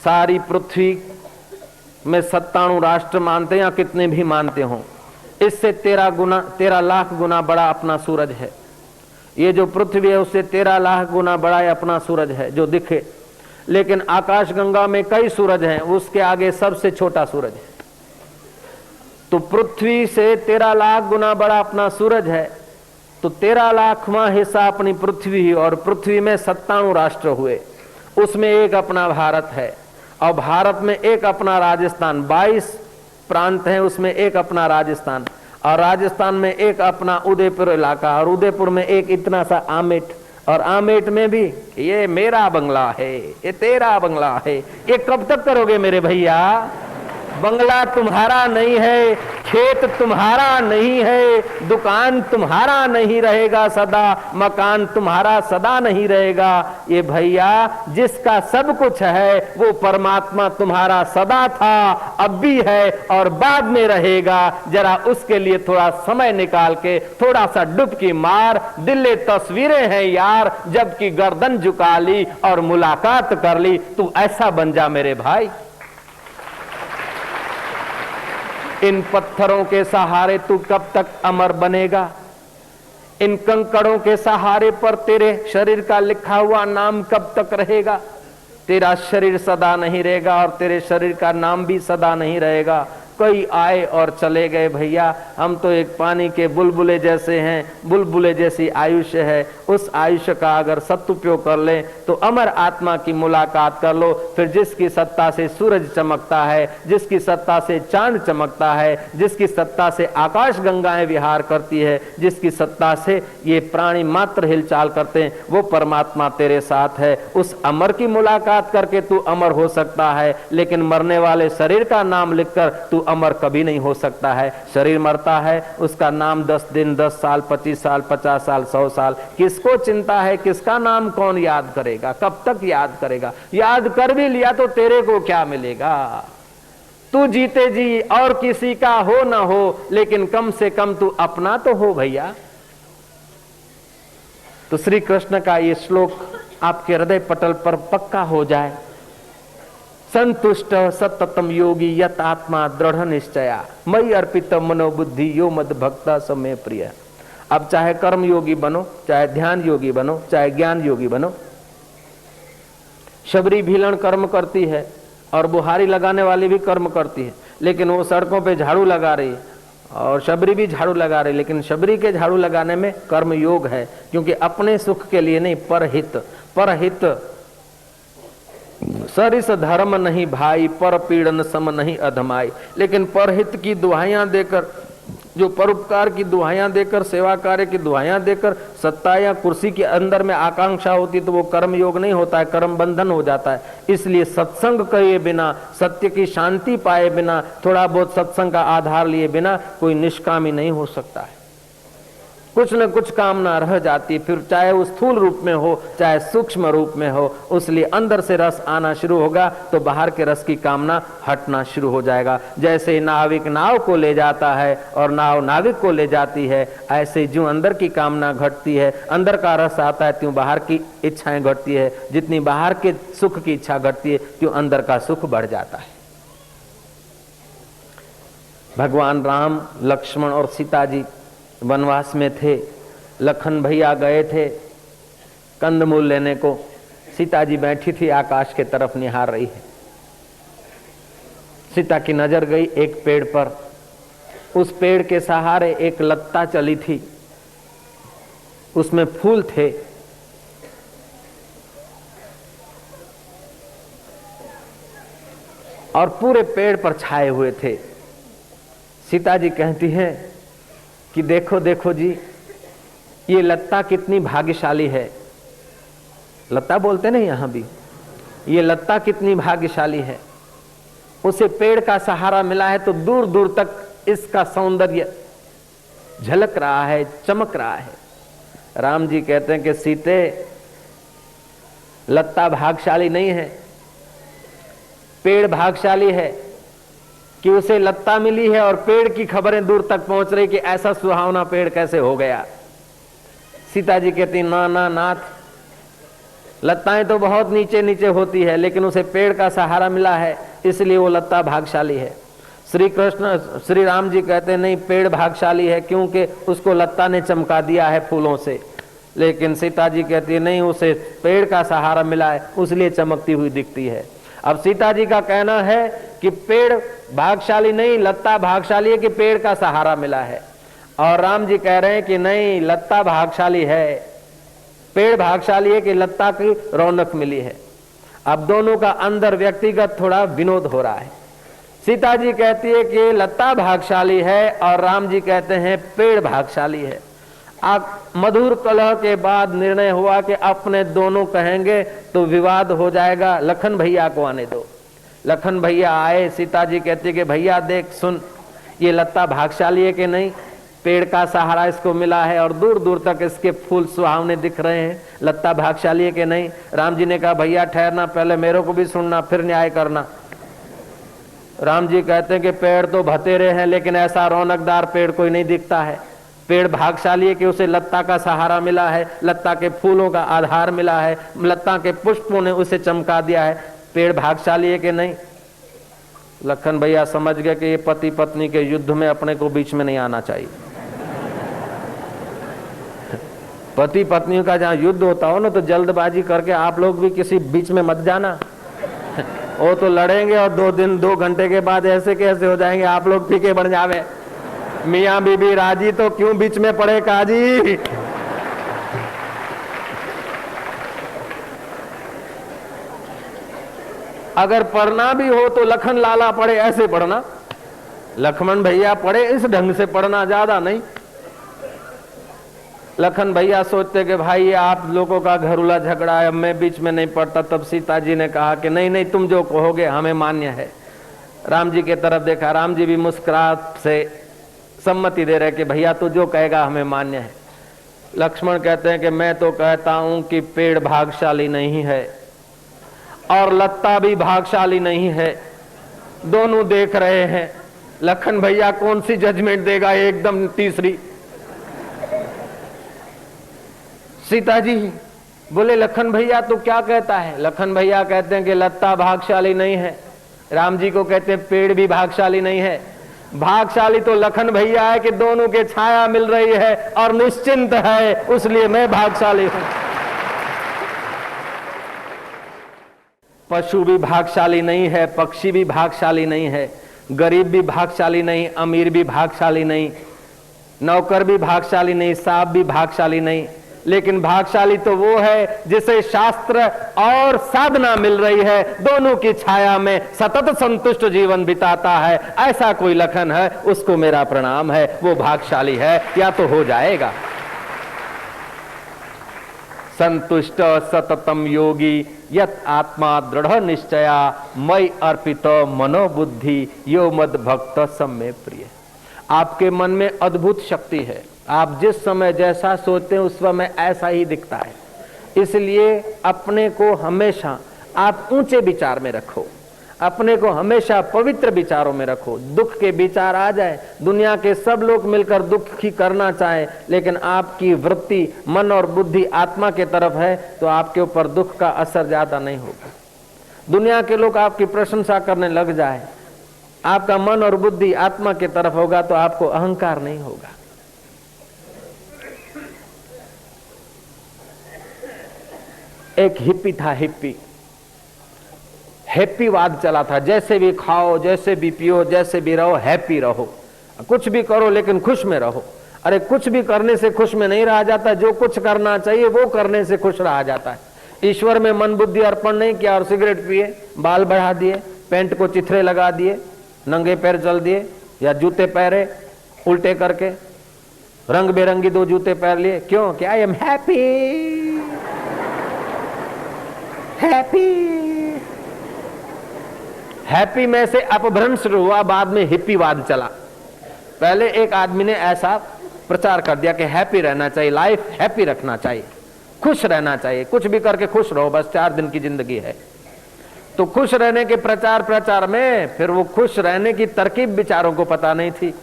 सारी पृथ्वी में 97 राष्ट्र मानते या कितने भी मानते हो, इससे 13 लाख गुना बड़ा अपना सूरज है। ये जो पृथ्वी है उससे 13 लाख गुना बड़ा अपना सूरज है जो दिखे। लेकिन आकाश गंगा में कई सूरज हैं, उसके आगे सबसे छोटा सूरज है। तो पृथ्वी से 13 लाख गुना बड़ा अपना सूरज है, तो 13 लाखवां हिस्सा अपनी पृथ्वी, और पृथ्वी में 97 राष्ट्र हुए, उसमें एक अपना भारत है, और भारत में एक अपना राजस्थान। 22 प्रांत हैं, उसमें एक अपना राजस्थान, और राजस्थान में एक अपना उदयपुर इलाका, और उदयपुर में एक इतना सा आमेट, और आमेट में भी ये मेरा बंगला है, ये तेरा बंगला है। ये कब तक करोगे मेरे भैया? बंगला तुम्हारा नहीं है, खेत तुम्हारा नहीं है, दुकान तुम्हारा नहीं रहेगा सदा, मकान तुम्हारा सदा नहीं रहेगा। ये भैया जिसका सब कुछ है वो परमात्मा तुम्हारा सदा था, अब भी है और बाद में रहेगा। जरा उसके लिए थोड़ा समय निकाल के थोड़ा सा डुबकी मार। दिले तस्वीरें हैं यार, जबकि गर्दन झुका ली और मुलाकात कर ली। तू ऐसा बन जा मेरे भाई। इन पत्थरों के सहारे तू कब तक अमर बनेगा? इन कंकड़ों के सहारे पर तेरे शरीर का लिखा हुआ नाम कब तक रहेगा? तेरा शरीर सदा नहीं रहेगा और तेरे शरीर का नाम भी सदा नहीं रहेगा। कई आए और चले गए भैया, हम तो एक पानी के बुलबुले जैसे हैं, बुलबुले जैसी आयुष्य है। उस आयुष्य का अगर सदुपयोग कर ले तो अमर आत्मा की मुलाकात कर लो। फिर जिसकी सत्ता से सूरज चमकता है, जिसकी सत्ता से चांद चमकता है, जिसकी सत्ता से आकाश गंगाएं विहार करती है, जिसकी सत्ता से ये प्राणी मात्र हिलचाल करते हैं, वो परमात्मा तेरे साथ है। उस अमर की मुलाकात करके तू अमर हो सकता है, लेकिन मरने वाले शरीर का नाम लिखकर तू अमर कभी नहीं हो सकता है। शरीर मरता है, उसका नाम 10 दिन, 10 साल, 25 साल, 50 साल, 100 साल, किसको चिंता है? किसका नाम कौन याद करेगा? कब तक याद करेगा? याद कर भी लिया तो तेरे को क्या मिलेगा? तू जीते जी और किसी का हो ना हो, लेकिन कम से कम तू अपना तो हो भैया। तो श्री कृष्ण का ये श्लोक आपके हृदय पटल पर पक्का हो जाए। संतुष्ट सततम योगी यत आत्मा दृढ़ निश्चया, मई अर्पित मनोबुद्धि यो मद भक्ता समय प्रिय। अब चाहे कर्म योगी बनो, चाहे ध्यान योगी बनो, चाहे ज्ञान योगी बनो। शबरी भीलन कर्म करती है और बुहारी लगाने वाली भी कर्म करती है, लेकिन वो सड़कों पे झाड़ू लगा रही है और शबरी भी झाड़ू लगा रही, लेकिन शबरी के झाड़ू लगाने में कर्म योग है, क्योंकि अपने सुख के लिए नहीं, परहित। परहित सरिस धर्म नहीं भाई, पर पीड़न सम नहीं अधमाई। लेकिन परहित की दुहाइयां देकर, जो परोपकार की दुहाइयां देकर, सेवा कार्य की दुहाइयां देकर सत्ता या कुर्सी के अंदर में आकांक्षा होती तो वो कर्म योग नहीं होता है, कर्म बंधन हो जाता है। इसलिए सत्संग किए बिना, सत्य की शांति पाए बिना, थोड़ा बहुत सत्संग का आधार लिए बिना कोई निष्कामी नहीं हो सकता है। कुछ न कुछ कामना रह जाती, फिर चाहे वो स्थूल रूप में हो चाहे सूक्ष्म रूप में हो। उसलिए अंदर से रस आना शुरू होगा तो बाहर के रस की कामना हटना शुरू हो जाएगा। जैसे नाविक नाव को ले जाता है और नाव नाविक को ले जाती है, ऐसे जो अंदर की कामना घटती है, अंदर का रस आता है, त्यों बाहर की इच्छाएं घटती है। जितनी बाहर के सुख की इच्छा घटती है त्यों अंदर का सुख बढ़ जाता है। भगवान राम, लक्ष्मण और सीता जी वनवास में थे। लखन भैया गए थे कंदमूल लेने को, सीता जी बैठी थी आकाश के तरफ निहार रही है। सीता की नजर गई एक पेड़ पर, उस पेड़ के सहारे एक लत्ता चली थी, उसमें फूल थे। और पूरे पेड़ पर छाए हुए थे। सीता जी कहती हैं कि देखो देखो जी, ये लत्ता कितनी भाग्यशाली है। लत्ता बोलते नहीं यहां भी, ये लत्ता कितनी भाग्यशाली है। उसे पेड़ का सहारा मिला है तो दूर दूर तक इसका सौंदर्य झलक रहा है, चमक रहा है। राम जी कहते हैं कि सीते, लत्ता भाग्यशाली नहीं है, पेड़ भाग्यशाली है कि उसे लत्ता मिली है और पेड़ की खबरें दूर तक पहुंच रही कि ऐसा सुहावना पेड़ कैसे हो गया। सीता जी कहती ना ना नाथ, लत्ताएं तो बहुत नीचे नीचे होती है, लेकिन उसे पेड़ का सहारा मिला है इसलिए वो लत्ता भाग्यशाली है। श्री कृष्ण, श्री राम जी कहते नहीं, पेड़ भाग्यशाली है क्योंकि उसको लत्ता ने चमका दिया है फूलों से। लेकिन सीता जी कहती नहीं, उसे पेड़ का सहारा मिला है उसलिए चमकती हुई दिखती है। अब सीता जी का कहना है कि पेड़ भाग्यशाली नहीं, लत्ता भाग्यशाली है कि पेड़ का सहारा मिला है। और राम जी कह रहे हैं कि नहीं, लत्ता भाग्यशाली है, पेड़ भाग्यशाली है कि लत्ता की रौनक मिली है। अब दोनों का अंदर व्यक्तिगत थोड़ा विनोद हो रहा है। सीता जी कहती है कि लत्ता भाग्यशाली है और राम जी कहते हैं पेड़ भाग्यशाली है। मधुर कलह के बाद निर्णय हुआ कि अपने दोनों कहेंगे तो विवाद हो जाएगा, लखन भैया को आने दो। लखन भैया आए। सीता जी कहती कि भैया देख सुन, ये लत्ता भाग्यशाली है कि नहीं, पेड़ का सहारा इसको मिला है और दूर दूर तक इसके फूल सुहावने दिख रहे हैं, लत्ता भाग्यशाली है कि नहीं। राम जी ने कहा भैया ठहरना, पहले मेरे को भी सुनना फिर न्याय करना। राम जी कहते हैं कि पेड़ तो भतेरे हैं लेकिन ऐसा रौनकदार पेड़ कोई नहीं दिखता है। पेड़ भाग्यशाली है कि उसे लत्ता का सहारा मिला है, लत्ता के फूलों का आधार मिला है, लत्ता के पुष्पों ने उसे चमका दिया है। पेड़ भाग्यशाली है कि नहीं। लखन भैया समझ गए कि ये पति पत्नी के युद्ध में अपने को बीच में नहीं आना चाहिए। पति पत्नियों का जहाँ युद्ध होता हो ना तो जल्दबाजी करके आप लोग भी किसी बीच में मत जाना। वो तो लड़ेंगे और 2 घंटे के बाद ऐसे कैसे हो जाएंगे, आप लोग फीके बन जावे। मियाँ बीबी राजी तो क्यों बीच में पड़े काजी। अगर पढ़ना भी हो तो लखन लाला पढ़े ऐसे पढ़ना, लक्ष्मण भैया पढ़े इस ढंग से पढ़ना, ज्यादा नहीं। लखन भैया सोचते कि भाई ये आप लोगों का घरूला झगड़ा है, अब मैं बीच में नहीं पढ़ता। तब सीता जी ने कहा कि नहीं नहीं, तुम जो कहोगे हमें मान्य है। राम जी के तरफ देखा, राम जी भी मुस्कुराहट से सम्मति दे रहे कि भैया तू जो कहेगा हमें मान्य है। लक्ष्मण कहते हैं कि मैं तो कहता हूं कि पेड़ भाग्यशाली नहीं है और लत्ता भी भाग्यशाली नहीं है, दोनों देख रहे हैं। लखन भैया कौन सी जजमेंट देगा, एकदम तीसरी। सीता जी बोले लखन भैया तो क्या कहता है। लखन भैया कहते हैं कि लत्ता भाग्यशाली नहीं है। राम जी को कहते हैं पेड़ भी भाग्यशाली नहीं है। भागशाली तो लखन भैया है कि दोनों के छाया मिल रही है और निश्चिंत है, उसलिए मैं भागशाली हूं। पशु भी भागशाली नहीं है, पक्षी भी भागशाली नहीं है, गरीब भी भागशाली नहीं, अमीर भी भागशाली नहीं, नौकर भी भागशाली नहीं, सांप भी भागशाली नहीं, लेकिन भागशाली तो वो है जिसे शास्त्र और साधना मिल रही है, दोनों की छाया में सतत संतुष्ट जीवन बिताता है। ऐसा कोई लखन है, उसको मेरा प्रणाम है, वो भागशाली है या तो हो जाएगा। संतुष्ट सततम योगी यत आत्मा दृढ़ निश्चया मई अर्पित मनोबुद्धि यो मद भक्त सम्मे प्रिय। आपके मन में अद्भुत शक्ति है, आप जिस समय जैसा सोचते हैं उस समय ऐसा ही दिखता है। इसलिए अपने को हमेशा आप ऊंचे विचार में रखो, अपने को हमेशा पवित्र विचारों में रखो। दुख के विचार आ जाए, दुनिया के सब लोग मिलकर दुख ही करना चाहे, लेकिन आपकी वृत्ति मन और बुद्धि आत्मा के तरफ है तो आपके ऊपर दुख का असर ज्यादा नहीं होगा। दुनिया के लोग आपकी प्रशंसा करने लग जाए, आपका मन और बुद्धि आत्मा के तरफ होगा तो आपको अहंकार नहीं होगा। एक हिप्पी था, हैप्पीवाद चला था, जैसे भी खाओ, जैसे भी पियो, जैसे भी रहो, हैप्पी रहो, कुछ भी करो लेकिन खुश में रहो। अरे कुछ भी करने से खुश में नहीं रहा जाता, जो कुछ करना चाहिए वो करने से खुश रहा जाता है। ईश्वर में मन बुद्धि अर्पण नहीं किया और सिगरेट पिए, बाल बढ़ा दिए, पैंट को चिथरे लगा दिए, नंगे पैर चल दिए या जूते पहरे उल्टे करके, रंग बेरंगी 2 जूते पहन लिए, क्यों? कि आई एम हैप्पी हैप्पी में से अपभ्रंश हुआ, बाद में हिप्पीवाद चला। पहले एक आदमी ने ऐसा प्रचार कर दिया कि हैप्पी रहना चाहिए, लाइफ हैप्पी रखना चाहिए, खुश रहना चाहिए, कुछ भी करके खुश रहो, बस 4 दिन की जिंदगी है। तो खुश रहने के प्रचार में फिर वो खुश रहने की तरकीब बेचारों को पता नहीं थी।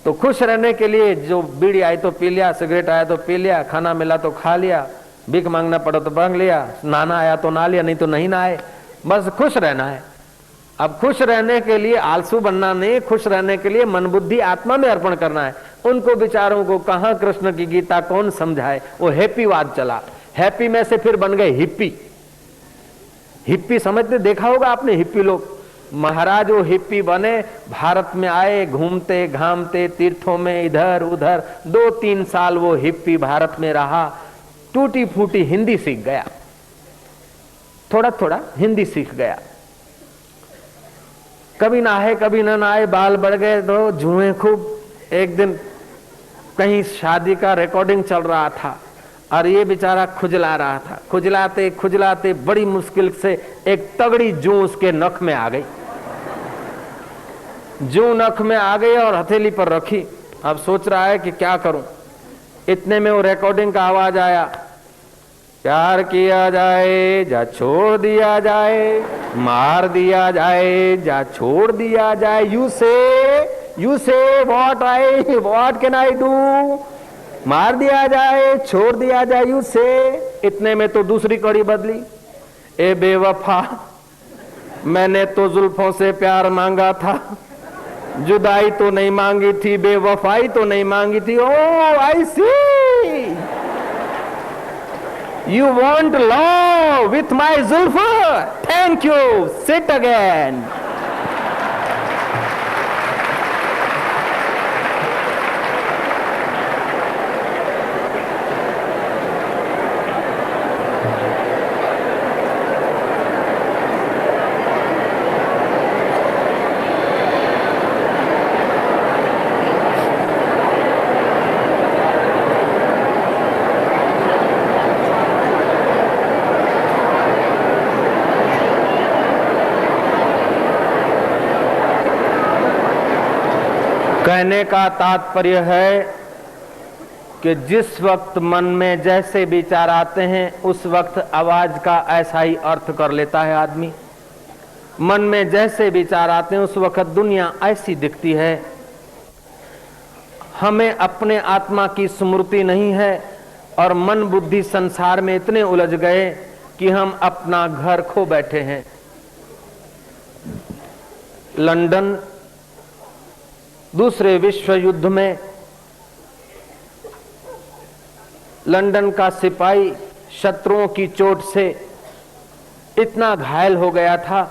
तो खुश रहने के लिए जो बीड़ी आई तो पी लिया, सिगरेट आया तो पी लिया, खाना मिला तो खा लिया, भीख मांगना पड़ा तो मांग लिया, नहाना आया तो नहा लिया, नहीं तो नहीं नहाए, बस खुश रहना है। अब खुश रहने के लिए आलसू बनना नहीं, खुश रहने के लिए मन बुद्धि आत्मा में अर्पण करना है। उनको बेचारों को कहां कृष्ण की गीता कौन समझाए, वो हैप्पीवाद चला। हैप्पी में से फिर बन गए हिप्पी। हिप्पी समझते, देखा होगा आपने हिप्पी लोग, महाराज वो हिप्पी बने, भारत में आए, घूमते घामते तीर्थों में इधर उधर, 2-3 साल वो हिप्पी भारत में रहा, टूटी फूटी हिंदी सीख गया, थोड़ा थोड़ा हिंदी सीख गया, कभी नहाए कभी न नहाए, बाल बढ़ गए तो जुए खूब। एक दिन कहीं शादी का रिकॉर्डिंग चल रहा था और ये बेचारा खुजला रहा था, खुजलाते खुजलाते बड़ी मुश्किल से एक तगड़ी जू उसके नख में आ गई, जू नख में आ गई और हथेली पर रखी। अब सोच रहा है कि क्या करूं। इतने में वो रिकॉर्डिंग का आवाज आया, प्यार किया जाए जा छोड़ दिया जाए, मार दिया जाए जा छोड़ दिया जाए, यू से व्हाट कैन आई डू, मार दिया जाए छोड़ दिया जाए, यू से। इतने में तो दूसरी कड़ी बदली, ए बेवफा मैंने तो जुल्फों से प्यार मांगा था, जुदाई तो नहीं मांगी थी, बेवफाई तो नहीं मांगी थी। ओ आई सी, you want love with my zulfa, thank you, sit again। कहने का तात्पर्य है कि जिस वक्त मन में जैसे विचार आते हैं उस वक्त आवाज का ऐसा ही अर्थ कर लेता है आदमी। मन में जैसे विचार आते हैं उस वक्त दुनिया ऐसी दिखती है। हमें अपने आत्मा की स्मृति नहीं है और मन बुद्धि संसार में इतने उलझ गए कि हम अपना घर खो बैठे हैं। लंदन, दूसरे विश्व युद्ध में लंदन का सिपाही शत्रुओं की चोट से इतना घायल हो गया था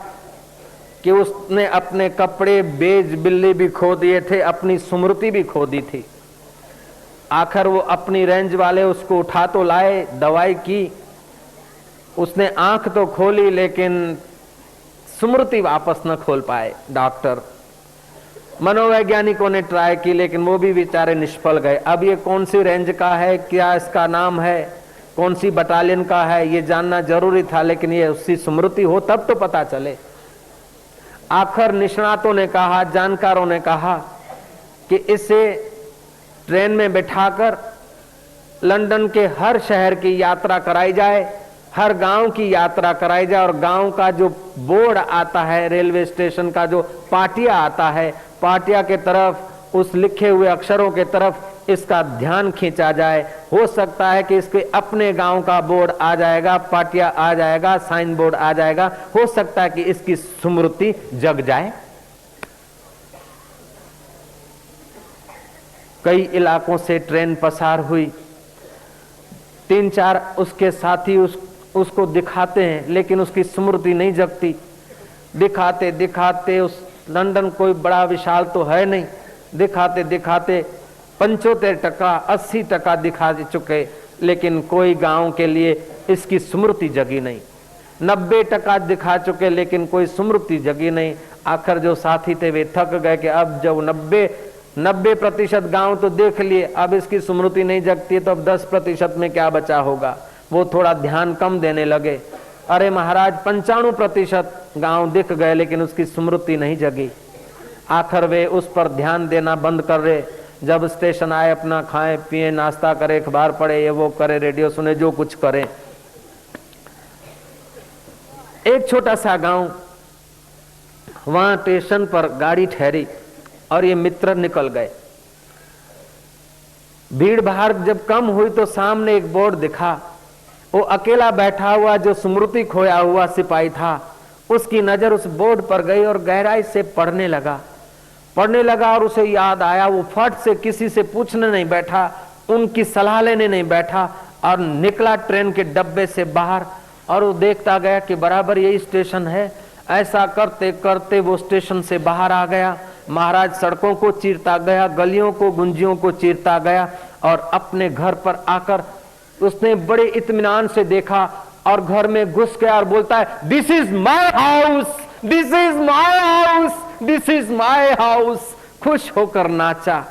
कि उसने अपने कपड़े, बेज, बिल्ली भी खो दिए थे, अपनी स्मृति भी खो दी थी। आखिर वो अपनी रेंज वाले उसको उठा तो लाए, दवाई की, उसने आंख तो खोली लेकिन स्मृति वापस न खोल पाए डॉक्टर। मनोवैज्ञानिकों ने ट्राई की लेकिन वो भी बेचारे निष्फल गए। अब ये कौन सी रेंज का है, क्या इसका नाम है, कौन सी बटालियन का है, ये जानना जरूरी था, लेकिन ये उसकी स्मृति हो तब तो पता चले। आखिर निष्णातों ने कहा, जानकारों ने कहा कि इसे ट्रेन में बिठाकर लंदन के हर शहर की यात्रा कराई जाए, हर गांव की यात्रा कराई जाए, और गांव का जो बोर्ड आता है, रेलवे स्टेशन का जो पाटिया आता है, पाटिया के तरफ उस लिखे हुए अक्षरों के तरफ इसका ध्यान खींचा जाए। हो सकता है कि इसके अपने गांव का बोर्ड आ जाएगा, पाटिया आ जाएगा, साइन बोर्ड आ जाएगा, हो सकता है कि इसकी स्मृति जग जाए। कई इलाकों से ट्रेन पसार हुई, 3-4 उसके साथी उसको दिखाते हैं लेकिन उसकी स्मृति नहीं जगती। दिखाते दिखाते उस लंदन कोई बड़ा विशाल तो है नहीं, दिखाते दिखाते 75%, 80% दिखा चुके, लेकिन कोई गांव के लिए इसकी स्मृति जगी नहीं। 90% दिखा चुके लेकिन कोई स्मृति जगी नहीं। आखिर जो साथी थे वे थक गए कि अब जब 90% गांव तो देख लिए, अब इसकी स्मृति नहीं जगती तो अब 10% में क्या बचा होगा। वो थोड़ा ध्यान कम देने लगे। अरे महाराज 95% गांव दिख गए लेकिन उसकी स्मृति नहीं जगी। आखिर वे उस पर ध्यान देना बंद कर रहे। जब स्टेशन आए अपना खाएं पिए, नाश्ता करे, अखबार पढ़े, ये वो करे, रेडियो सुने, जो कुछ करें। एक छोटा सा गांव, वहां स्टेशन पर गाड़ी ठहरी और ये मित्र निकल गए। भीड़ भाड़ जब कम हुई तो सामने एक बोर्ड दिखा। वो अकेला बैठा हुआ जो स्मृति खोया हुआ सिपाही था, उसकी नजर उस बोर्ड पर गई और गहराई से पढ़ने लगा और उसे याद आया। वो फट से किसी से पूछने नहीं बैठा, उनकी सलाह लेने नहीं बैठा और निकला ट्रेन के डब्बे से बाहर। और वो देखता गया कि बराबर यही स्टेशन है। ऐसा करते करते वो स्टेशन से बाहर आ गया। महाराज सड़कों को चीरता गया, गलियों को, गुंजियों को चीरता गया और अपने घर पर आकर उसने बड़े इत्मीनान से देखा और घर में घुस गया और बोलता है, this is my house, this is my house, this is my house. खुश होकर नाचा।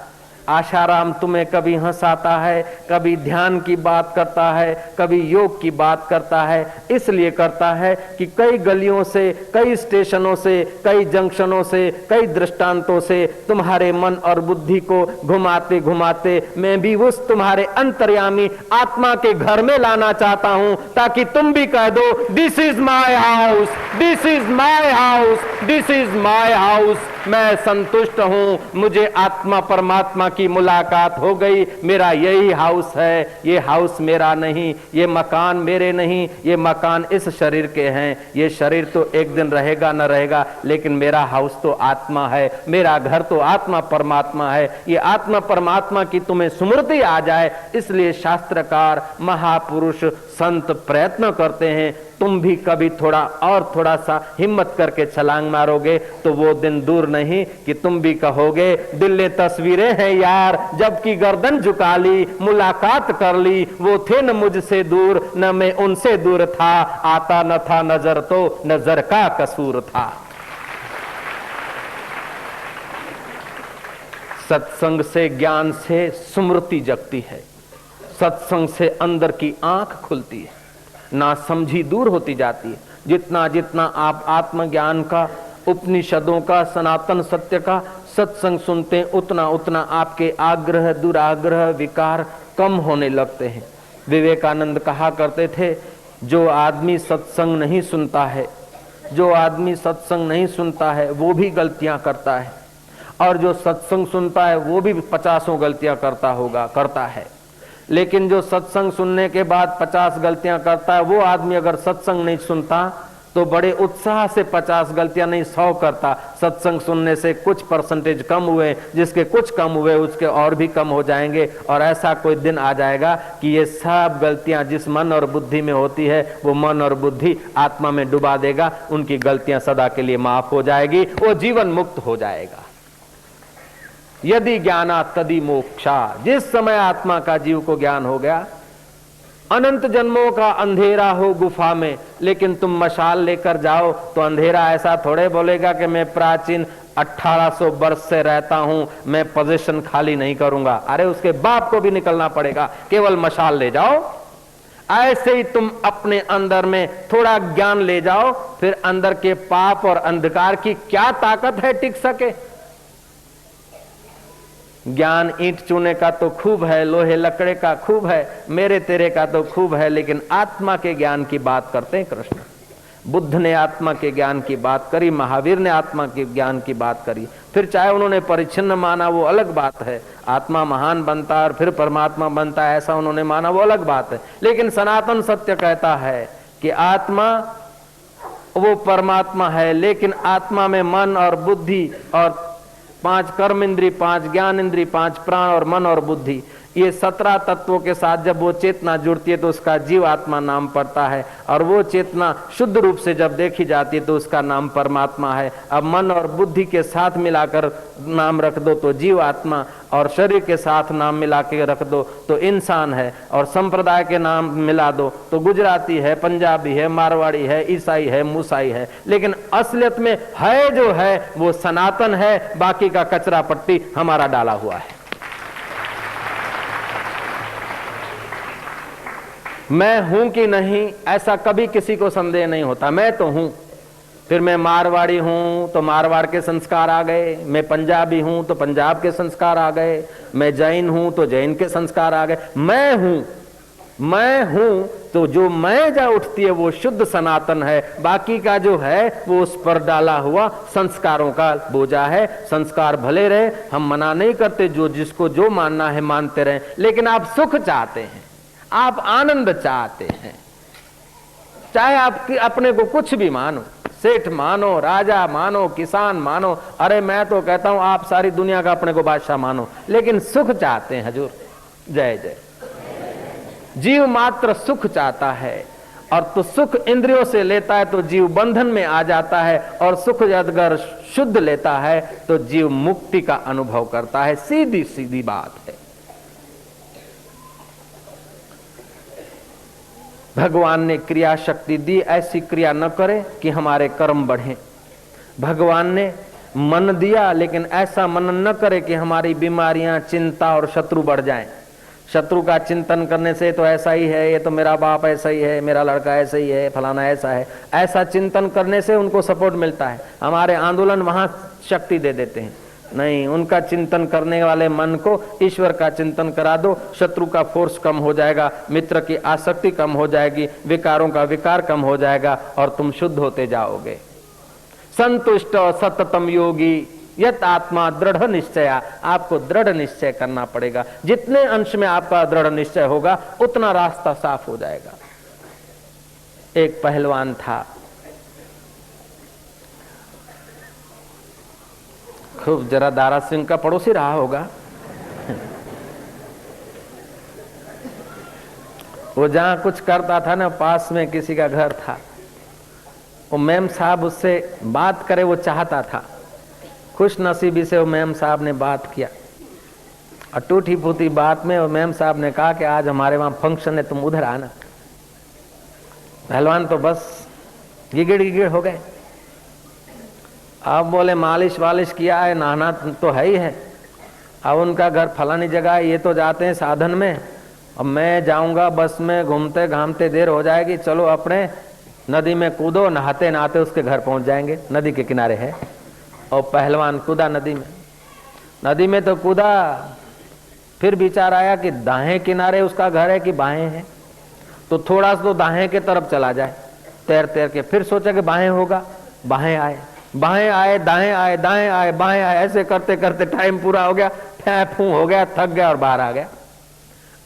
आशाराम तुम्हें कभी हंसाता है, कभी ध्यान की बात करता है, कभी योग की बात करता है। इसलिए करता है कि कई गलियों से, कई स्टेशनों से, कई जंक्शनों से, कई दृष्टांतों से तुम्हारे मन और बुद्धि को घुमाते घुमाते मैं भी उस तुम्हारे अंतर्यामी आत्मा के घर में लाना चाहता हूं, ताकि तुम भी कह दो, this is my house, this is my house, this is my house. मैं संतुष्ट हूं, मुझे आत्मा परमात्मा की मुलाकात हो गई, मेरा यही हाउस है। ये हाउस मेरा नहीं, ये मकान मेरे नहीं, ये मकान इस शरीर के हैं। ये शरीर तो एक दिन रहेगा न रहेगा, लेकिन मेरा हाउस तो आत्मा है, मेरा घर तो आत्मा परमात्मा है। ये आत्मा परमात्मा की तुम्हें स्मृति आ जाए, इसलिए शास्त्रकार, महापुरुष, संत प्रयत्न करते हैं। तुम भी कभी थोड़ा सा हिम्मत करके छलांग मारोगे तो वो दिन दूर नहीं कि तुम भी कहोगे, दिल तस्वीरें हैं यार, जबकि गर्दन झुका ली, मुलाकात कर ली, वो थे न मुझसे दूर, न मैं उनसे दूर था, आता न था नजर तो नजर का कसूर था। सत्संग से, ज्ञान से स्मृति जगती है। सत्संग से अंदर की आंख खुलती है, ना समझी दूर होती जाती है। जितना जितना आप आत्मज्ञान का, उपनिषदों का, सनातन सत्य का सत्संग सुनते हैं, उतना उतना आपके आग्रह, दुराग्रह, विकार कम होने लगते हैं। विवेकानंद कहा करते थे, जो आदमी सत्संग नहीं सुनता है, जो आदमी सत्संग नहीं सुनता है वो भी गलतियां करता है, और जो सत्संग सुनता है वो भी 50 गलतियां करता है। लेकिन जो सत्संग सुनने के बाद 50 गलतियां करता है, वो आदमी अगर सत्संग नहीं सुनता तो बड़े उत्साह से 50 गलतियां नहीं 100 करता। सत्संग सुनने से कुछ परसेंटेज कम हुए, जिसके कुछ कम हुए उसके और भी कम हो जाएंगे, और ऐसा कोई दिन आ जाएगा कि ये सब गलतियां जिस मन और बुद्धि में होती है वो मन और बुद्धि आत्मा में डुबा देगा, उनकी गलतियां सदा के लिए माफ हो जाएगी, वो जीवन मुक्त हो जाएगा। यदि ज्ञाना तदि मोक्षा, जिस समय आत्मा का जीव को ज्ञान हो गया, अनंत जन्मों का अंधेरा हो गुफा में, लेकिन तुम मशाल लेकर जाओ तो अंधेरा ऐसा थोड़े बोलेगा कि मैं प्राचीन 1800 वर्ष से रहता हूं, मैं पोजीशन खाली नहीं करूंगा। अरे उसके बाप को भी निकलना पड़ेगा, केवल मशाल ले जाओ। ऐसे ही तुम अपने अंदर में थोड़ा ज्ञान ले जाओ, फिर अंदर के पाप और अंधकार की क्या ताकत है टिक सके। ज्ञान ईंट चूने का तो खूब है, लोहे लकड़े का खूब है, मेरे तेरे का तो खूब है, लेकिन आत्मा के ज्ञान की बात करते हैं कृष्ण। बुद्ध ने आत्मा के ज्ञान की बात करी, महावीर ने आत्मा के ज्ञान की बात करी। फिर चाहे उन्होंने परिच्छिन्न माना वो अलग बात है, आत्मा महान बनता है और फिर परमात्मा बनता है ऐसा उन्होंने माना वो अलग बात है, लेकिन सनातन सत्य कहता है कि आत्मा वो परमात्मा है, लेकिन आत्मा में मन और बुद्धि और 5 कर्म इंद्री, 5 ज्ञान इंद्री, 5 प्राण और मन और बुद्धि, ये 17 तत्वों के साथ जब वो चेतना जुड़ती है तो उसका जीव आत्मा नाम पड़ता है, और वो चेतना शुद्ध रूप से जब देखी जाती है तो उसका नाम परमात्मा है। अब मन और बुद्धि के साथ मिलाकर नाम रख दो तो जीव आत्मा, और शरीर के साथ नाम मिला के रख दो तो इंसान है, और संप्रदाय के नाम मिला दो तो गुजराती है, पंजाबी है, मारवाड़ी है, ईसाई है, मूसाई है, लेकिन असलियत में है जो है वो सनातन है, बाकी का कचरा पट्टी हमारा डाला हुआ है। मैं हूं कि नहीं ऐसा कभी किसी को संदेह नहीं होता, मैं तो हूं। फिर मैं मारवाड़ी हूं तो मारवाड़ के संस्कार आ गए, मैं पंजाबी हूं तो पंजाब के संस्कार आ गए, मैं जैन हूं तो जैन के संस्कार आ गए। मैं हूं तो जो मैं जा उठती है वो शुद्ध सनातन है, बाकी का जो है वो उस पर डाला हुआ संस्कारों का बोझा है। संस्कार भले रहे, हम मना नहीं करते, जो जिसको जो मानना है मानते रहे, लेकिन आप सुख चाहते हैं, आप आनंद चाहते हैं, चाहे आप अपने को कुछ भी मानो, सेठ मानो, राजा मानो, किसान मानो, अरे मैं तो कहता हूं आप सारी दुनिया का अपने को बादशाह मानो, लेकिन सुख चाहते हैं हजूर। जय जय। जीव मात्र सुख चाहता है, और तो सुख इंद्रियों से लेता है तो जीव बंधन में आ जाता है, और सुख अगर शुद्ध लेता है तो जीव मुक्ति का अनुभव करता है। सीधी सीधी बात है। भगवान ने क्रिया शक्ति दी, ऐसी क्रिया न करे कि हमारे कर्म बढ़ें। भगवान ने मन दिया, लेकिन ऐसा मन न करे कि हमारी बीमारियां, चिंता और शत्रु बढ़ जाएं। शत्रु का चिंतन करने से तो ऐसा ही है, ये तो मेरा बाप ऐसा ही है, मेरा लड़का ऐसा ही है, फलाना ऐसा है, ऐसा चिंतन करने से उनको सपोर्ट मिलता है। हमारे आंदोलन वहां शक्ति दे देते हैं। नहीं, उनका चिंतन करने वाले मन को ईश्वर का चिंतन करा दो, शत्रु का फोर्स कम हो जाएगा, मित्र की आसक्ति कम हो जाएगी, विकारों का विकार कम हो जाएगा, और तुम शुद्ध होते जाओगे। संतुष्ट सततम योगी यत आत्मा दृढ़ निश्चया, आपको दृढ़ निश्चय करना पड़ेगा। जितने अंश में आपका दृढ़ निश्चय होगा उतना रास्ता साफ हो जाएगा। एक पहलवान था, खूब जरा दारा सिंह का पड़ोसी रहा होगा। वो जहां कुछ करता था ना, पास में किसी का घर था, वो मैम साहब उससे बात करे वो चाहता था। खुश नसीबी से वो मैम साहब ने बात किया, और टूटी फूटी बात में वो मैम साहब ने कहा कि आज हमारे वहां फंक्शन है, तुम उधर आना। पहलवान तो बस गिगड़ गिगड़ हो गए। अब बोले मालिश वालिश किया है, नहाना तो है ही है, अब उनका घर फलानी जगह है, ये तो जाते हैं साधन में, अब मैं जाऊंगा बस में, घूमते घामते देर हो जाएगी, चलो अपने नदी में कूदो, नहाते नहाते उसके घर पहुंच जाएंगे, नदी के किनारे है। और पहलवान कूदा नदी में तो कूदा, फिर विचार आया कि दाएं किनारे उसका घर है कि बाएं है, तो थोड़ा सा तो दाएं के तरफ चला जाए तैर तैर के। फिर सोचा कि बाएं होगा, बाएं आए, दाएं आए, दाएं आए, बाएं आए, ऐसे करते करते टाइम पूरा हो गया, फू हो गया, थक गया और बाहर आ गया।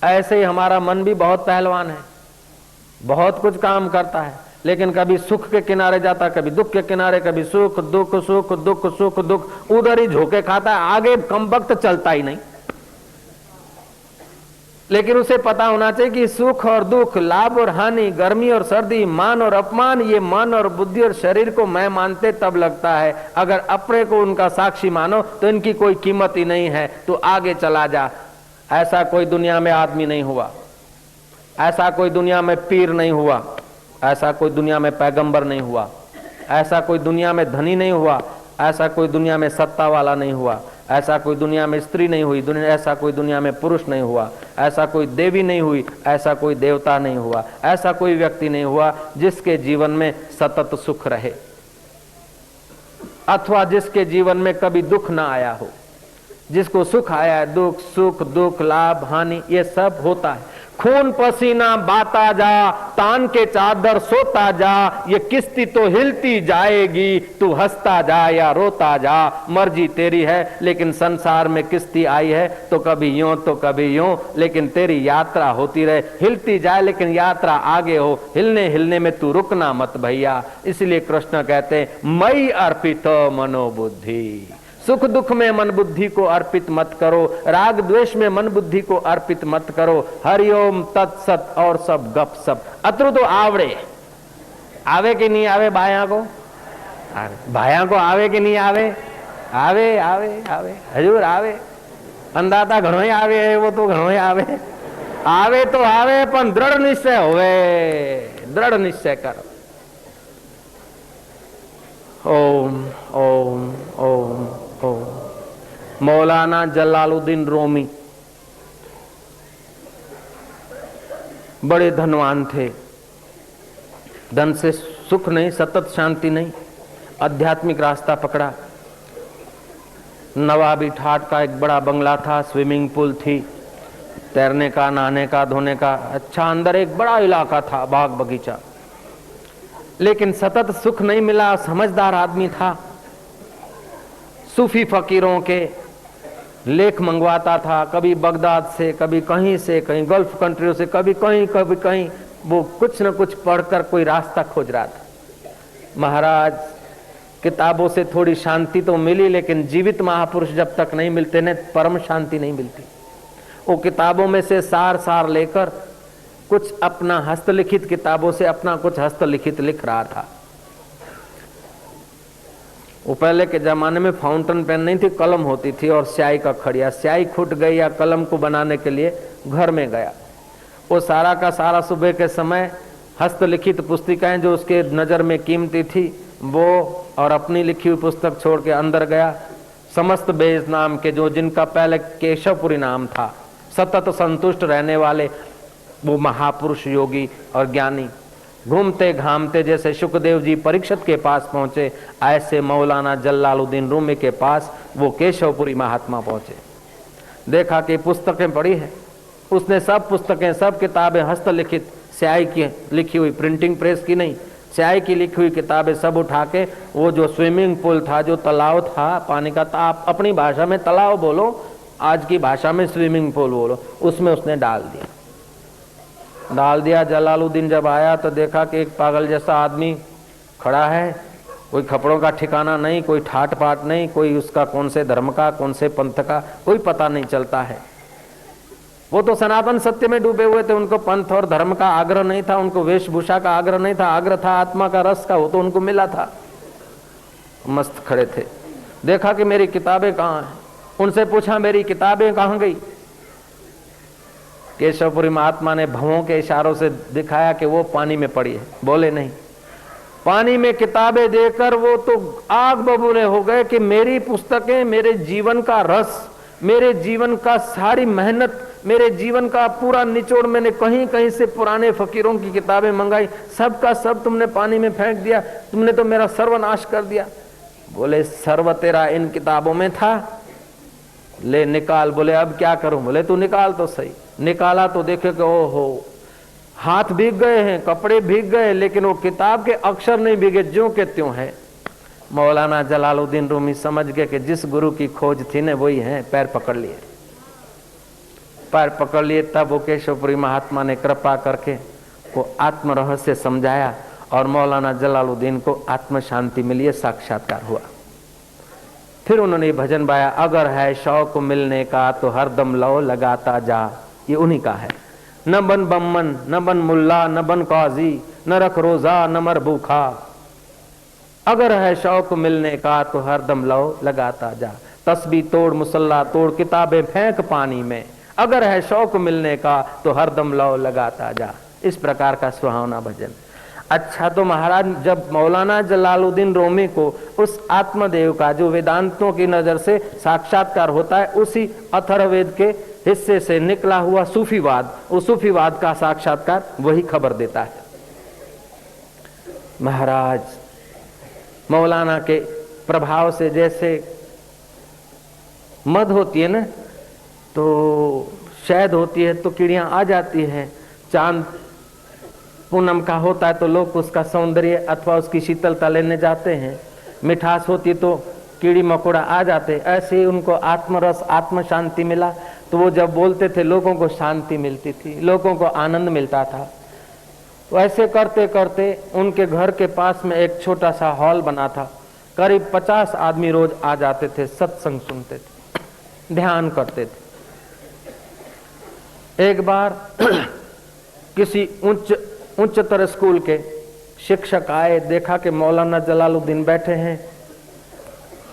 ऐसे ही हमारा मन भी बहुत पहलवान है, बहुत कुछ काम करता है, लेकिन कभी सुख के किनारे जाता, कभी दुख के किनारे, कभी सुख दुख सुख दुख सुख दुख, उधर ही झोंके खाता है, आगे कम वक्त चलता ही नहीं। लेकिन उसे पता होना चाहिए कि सुख और दुख, लाभ और हानि, गर्मी और सर्दी, मान और अपमान, ये मन और बुद्धि और शरीर को मैं मानते तब लगता है। अगर अपने को उनका साक्षी मानो तो इनकी कोई कीमत ही नहीं है, तो आगे चला जा। ऐसा कोई दुनिया में आदमी नहीं हुआ, ऐसा कोई दुनिया में पीर नहीं हुआ, ऐसा कोई दुनिया में पैगंबर नहीं हुआ, ऐसा कोई दुनिया में धनी नहीं हुआ, ऐसा कोई दुनिया में सत्ता वाला नहीं हुआ, ऐसा कोई दुनिया में स्त्री नहीं हुई, ऐसा कोई दुनिया में पुरुष नहीं हुआ, ऐसा कोई देवी नहीं हुई, ऐसा कोई देवता नहीं हुआ, ऐसा कोई व्यक्ति नहीं हुआ जिसके जीवन में सतत सुख रहे, अथवा जिसके जीवन में कभी दुख ना आया हो। जिसको सुख आया है, दुख सुख दुख लाभ हानि ये सब होता है। खून पसीना बाता जा, तान के चादर सोता जा, ये किस्ती तो हिलती जाएगी, तू हंसता जा या रोता जा, मर्जी तेरी है। लेकिन संसार में किस्ती आई है तो कभी यूं तो कभी यूं, लेकिन तेरी यात्रा होती रहे, हिलती जाए लेकिन यात्रा आगे हो। हिलने हिलने में तू रुकना मत भैया। इसलिए कृष्ण कहते हैं मई अर्पित मनोबुद्धि, सुख दुख में मन बुद्धि को अर्पित मत करो, राग द्वेष में मन बुद्धि को अर्पित मत करो। हरिओम तत्सत और सब गप सप। अत्रु तो आवड़े, आवे कि नहीं आवे भाया को, भाया को आवे कि नहीं आवे, आवे आवे आवे हजूर आवे। अंदाता घणो ही आवे है, वो तो घणो ही आवे, आवे तो आवे पण दृढ़ निश्चय होवे, दृढ़ निश्चय करो। ओम ओम ओम ओम। मौलाना जलालुद्दीन रूमी बड़े धनवान थे, धन से सुख नहीं, सतत शांति नहीं, आध्यात्मिक रास्ता पकड़ा। नवाबी ठाट का एक बड़ा बंगला था, स्विमिंग पूल थी, तैरने का, नहाने का, धोने का, अच्छा अंदर एक बड़ा इलाका था, बाग बगीचा। लेकिन सतत सुख नहीं मिला। समझदार आदमी था, सूफी फकीरों के लेख मंगवाता था, कभी बगदाद से, कभी कहीं से, कहीं गल्फ कंट्रियों से, कभी कहीं वो कुछ न कुछ पढ़कर कोई रास्ता खोज रहा था। महाराज किताबों से थोड़ी शांति तो मिली, लेकिन जीवित महापुरुष जब तक नहीं मिलते न परम शांति नहीं मिलती। वो किताबों में से सार लेकर कुछ अपना हस्तलिखित किताबों से अपना कुछ हस्तलिखित लिख रहा था। वो पहले के जमाने में फाउंटेन पेन नहीं थी, कलम होती थी और स्याही का खड़िया। स्याही छूट गई या कलम को बनाने के लिए घर में गया। वो सारा का सारा सुबह के समय हस्तलिखित पुस्तिकाएं जो उसके नजर में कीमती थी वो और अपनी लिखी हुई पुस्तक छोड़ के अंदर गया। समस्त बेज नाम के जो जिनका पहले केशवपुरी नाम था, सतत संतुष्ट रहने वाले वो महापुरुष योगी और ज्ञानी, घूमते घामते जैसे शुकदेव जी परीक्षित के पास पहुंचे, ऐसे मौलाना जलालुद्दीन रूमी के पास वो केशवपुरी महात्मा पहुंचे। देखा कि पुस्तकें पड़ी है। उसने सब पुस्तकें, सब किताबें हस्तलिखित, स्याही की लिखी हुई, प्रिंटिंग प्रेस की नहीं, स्याही की लिखी हुई किताबें सब उठा के वो जो स्विमिंग पूल था, जो तालाब था पानी का, आप अपनी भाषा में तालाब बोलो, आज की भाषा में स्विमिंग पूल बोलो, उसमें उसने डाल दिया। जलालुद्दीन जब आया तो देखा कि एक पागल जैसा आदमी खड़ा है, कोई कपड़ों का ठिकाना नहीं, कोई ठाट पाट नहीं, कोई उसका कौन से धर्म का कौन से पंथ का कोई पता नहीं चलता है। वो तो सनातन सत्य में डूबे हुए थे, उनको पंथ और धर्म का आग्रह नहीं था, उनको वेशभूषा का आग्रह नहीं था, आग्रह था आत्मा का, रस का, वो तो उनको मिला था। मस्त खड़े थे। देखा कि मेरी किताबें कहाँ हैं, उनसे पूछा मेरी किताबें कहाँ गई। केशवपुरी महात्मा ने भवों के इशारों से दिखाया कि वो पानी में पड़ी है। बोले नहीं। पानी में किताबें देकर वो तो आग बबूले हो गए कि मेरी पुस्तकें, मेरे जीवन का रस, मेरे जीवन का सारी मेहनत, मेरे जीवन का पूरा निचोड़ मैंने कहीं कहीं से पुराने फकीरों की किताबें मंगाई, सब का सब तुमने पानी में फेंक दिया, तुमने तो मेरा सर्वनाश कर दिया। बोले सर्व तेरा इन किताबों में था, ले निकाल। बोले अब क्या करूं? बोले तू निकाल तो सही। निकाला तो देखे कि ओहो, हाथ भीग गए हैं, कपड़े भीग गए, लेकिन वो किताब के अक्षर नहीं भीगे, ज्यों के त्यों है। मौलाना जलालुद्दीन रूमी समझ गए कि जिस गुरु की खोज थी ना वही है। पैर पकड़ लिए, पैर पकड़ लिए। तब वो केशवपुरी महात्मा ने कृपा करके वो आत्म रहस्य समझाया और मौलाना जलालुद्दीन को आत्म शांति मिली, साक्षात्कार हुआ। फिर उन्होंने भजन गाया, अगर है शौक मिलने का तो हरदम लो लगाता जा। ये उन्हीं का है। न बन बम्मन, न बन मुल्ला, न बन काजी, न रख रोजा, न मर भूखा। अगर है शौक मिलने का तो हरदम लो लगाता जा। तस्बीह तोड़, मुसल्ला तोड़, किताबें फेंक पानी में। अगर है शौक मिलने का तो हरदम लो लगाता जा। इस प्रकार का सुहावना भजन। अच्छा, तो महाराज जब मौलाना जलालुद्दीन रूमी को उस आत्मदेव का जो वेदांतों की नजर से साक्षात्कार होता है, उसी अथर्ववेद के हिस्से से निकला हुआ सूफीवाद, उस सूफीवाद का साक्षात्कार वही खबर देता है। महाराज मौलाना के प्रभाव से जैसे मध होती है ना, तो शहद होती है तो कीड़ियां आ जाती है। चांद पूनम का होता है तो लोग उसका सौंदर्य अथवा उसकी शीतलता लेने जाते हैं। मिठास होती है तो कीड़ी मकोड़ा आ जाते। ऐसे ही उनको आत्मरस, आत्म शांति मिला, तो वो जब बोलते थे लोगों को शांति मिलती थी, लोगों को आनंद मिलता था। तो ऐसे करते करते उनके घर के पास में एक छोटा सा हॉल बना था। करीब 50 आदमी रोज आ जाते थे, सत्संग सुनते थे, ध्यान करते थे। एक बार किसी उच्चतर स्कूल के शिक्षक आए, देखा कि मौलाना जलालुद्दीन बैठे हैं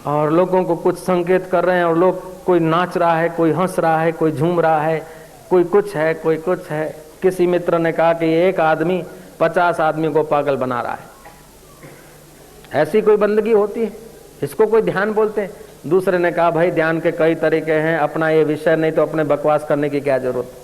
और लोगों को कुछ संकेत कर रहे हैं, और लोग कोई नाच रहा है, कोई हंस रहा है, कोई झूम रहा है, कोई कुछ है, कोई कुछ है। किसी मित्र ने कहा कि एक आदमी 50 आदमी को पागल बना रहा है। ऐसी कोई बंदगी होती है? इसको कोई ध्यान बोलते हैं? दूसरे ने कहा भाई ध्यान के कई तरीके हैं, अपना ये विषय नहीं तो अपने बकवास करने की क्या जरूरत।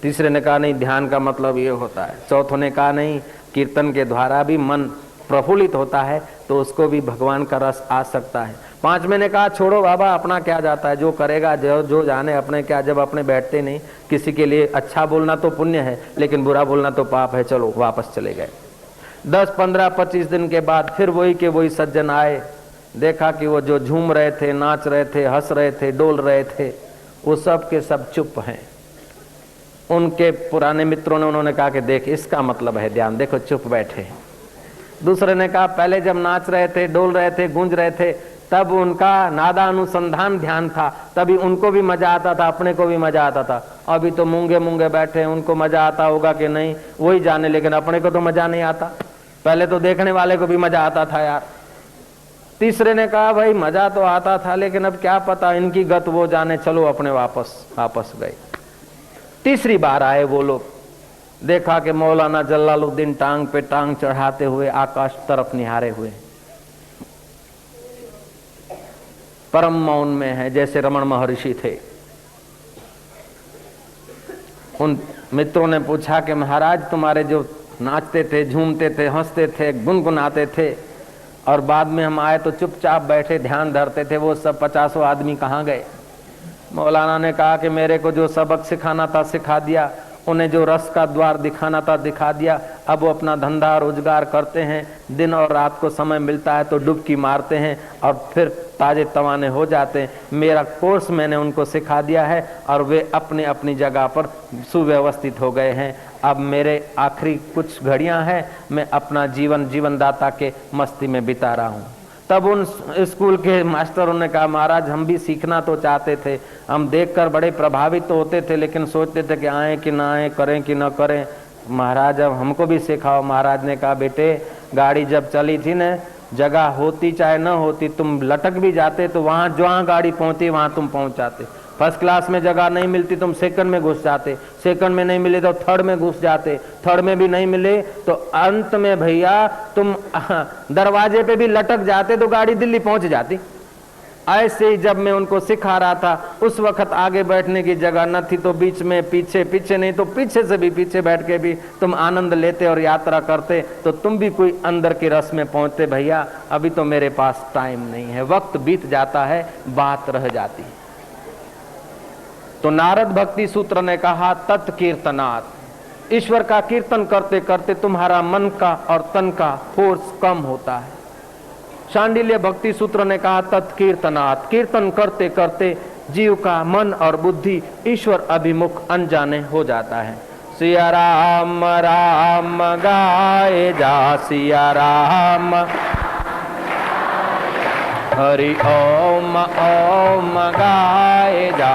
तीसरे ने कहा नहीं, ध्यान का मतलब ये होता है। चौथों ने कहा नहीं, कीर्तन के द्वारा भी मन प्रफुल्लित होता है तो उसको भी भगवान का रस आ सकता है। पांचवें ने कहा छोड़ो बाबा, अपना क्या जाता है, जो करेगा जो जाने, अपने क्या, जब अपने बैठते नहीं। किसी के लिए अच्छा बोलना तो पुण्य है, लेकिन बुरा बोलना तो पाप है, चलो वापस चले गए। 10, 15, 25 दिन के बाद फिर वही के वही सज्जन आए। देखा कि वो जो झूम रहे थे, नाच रहे थे, हंस रहे थे, डोल रहे थे, वो सब के सब चुप हैं। उनके पुराने मित्रों ने उन्होंने कहा कि देख इसका मतलब है ध्यान, देखो चुप बैठे। दूसरे ने कहा पहले जब नाच रहे थे, डोल रहे थे, गूंज रहे थे, तब उनका नादानुसंधान ध्यान था, तभी उनको भी मजा आता था, अपने को भी मजा आता था। अभी तो मूंगे मूंगे बैठे, उनको मजा आता होगा कि नहीं वही जाने, लेकिन अपने को तो मजा नहीं आता। पहले तो देखने वाले को भी मजा आता था यार। तीसरे ने कहा भाई मजा तो आता था, लेकिन अब क्या पता इनकी गत वो जाने, चलो अपने वापस गए। तीसरी बार आए वो लोग, देखा कि मौलाना जलालुद्दीन टांग पे टांग चढ़ाते हुए आकाश तरफ निहारे हुए, परम मौन में है, जैसे रमण महर्षि थे। उन मित्रों ने पूछा कि महाराज तुम्हारे जो नाचते थे, झूमते थे, हंसते थे, गुनगुनाते थे, और बाद में हम आए तो चुपचाप बैठे ध्यान धरते थे, वो सब 50 आदमी कहाँ गए? मौलाना ने कहा कि मेरे को जो सबक सिखाना था सिखा दिया, उन्हें जो रस का द्वार दिखाना था दिखा दिया। अब वो अपना धंधा रोजगार करते हैं, दिन और रात को समय मिलता है तो डुबकी मारते हैं और फिर ताजे तवाने हो जाते हैं। मेरा कोर्स मैंने उनको सिखा दिया है और वे अपनी अपनी जगह पर सुव्यवस्थित हो गए हैं। अब मेरे आखिरी कुछ घड़ियां हैं, मैं अपना जीवनदाता के मस्ती में बिता रहा हूँ। तब उन स्कूल के मास्टरों ने कहा महाराज हम भी सीखना तो चाहते थे, हम देखकर बड़े प्रभावित तो होते थे, लेकिन सोचते थे कि आए कि ना आए, करें कि ना करें। महाराज अब हमको भी सिखाओ। महाराज ने कहा बेटे गाड़ी जब चली थी न, जगह होती चाहे न होती, तुम लटक भी जाते तो वहाँ जहाँ गाड़ी पहुँचती वहाँ तुम पहुँच जाते। फर्स्ट क्लास में जगह नहीं मिलती, तुम सेकंड में घुस जाते, सेकंड में नहीं मिले तो थर्ड में घुस जाते, थर्ड में भी नहीं मिले तो अंत में भैया तुम दरवाजे पे भी लटक जाते तो गाड़ी दिल्ली पहुंच जाती। ऐसे ही जब मैं उनको सिखा रहा था, उस वक्त आगे बैठने की जगह न थी तो बीच में पीछे नहीं तो पीछे से भी पीछे बैठ के भी तुम आनंद लेते और यात्रा करते, तो तुम भी कोई अंदर के रस में पहुंचते। भैया अभी तो मेरे पास टाइम नहीं है, वक्त बीत जाता है, बात रह जाती है। तो नारद भक्ति सूत्र ने कहा तत्कीर्तनात्, ईश्वर का कीर्तन करते करते तुम्हारा मन का और तन का फोर्स कम होता है। शांडिल्य भक्ति सूत्र ने कहा तत्कीर्तनात्, कीर्तन करते करते जीव का मन और बुद्धि ईश्वर अभिमुख अनजाने हो जाता है। सिया राम राम गाए जा सिया राम। हरि ओम ओम गाए जा।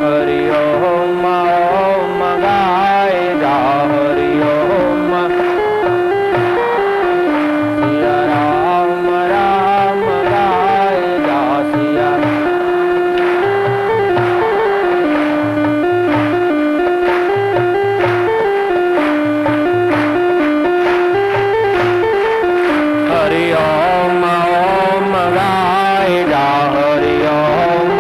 हरि ओम ओम गाए जा। हरि ओम सिया राम राम गाए जा सिया। हरि ओम ओम गाए जा। हरि ओम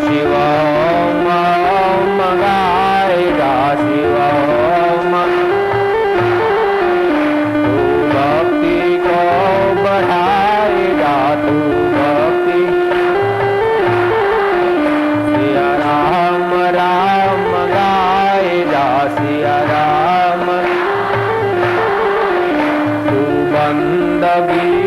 शिव ओम ओम गाए जा। शिव ओम तू भक्ति को बढ़ाए जा। तू भक्ति सिया राम राम गाए जा। सिया राम बंदगी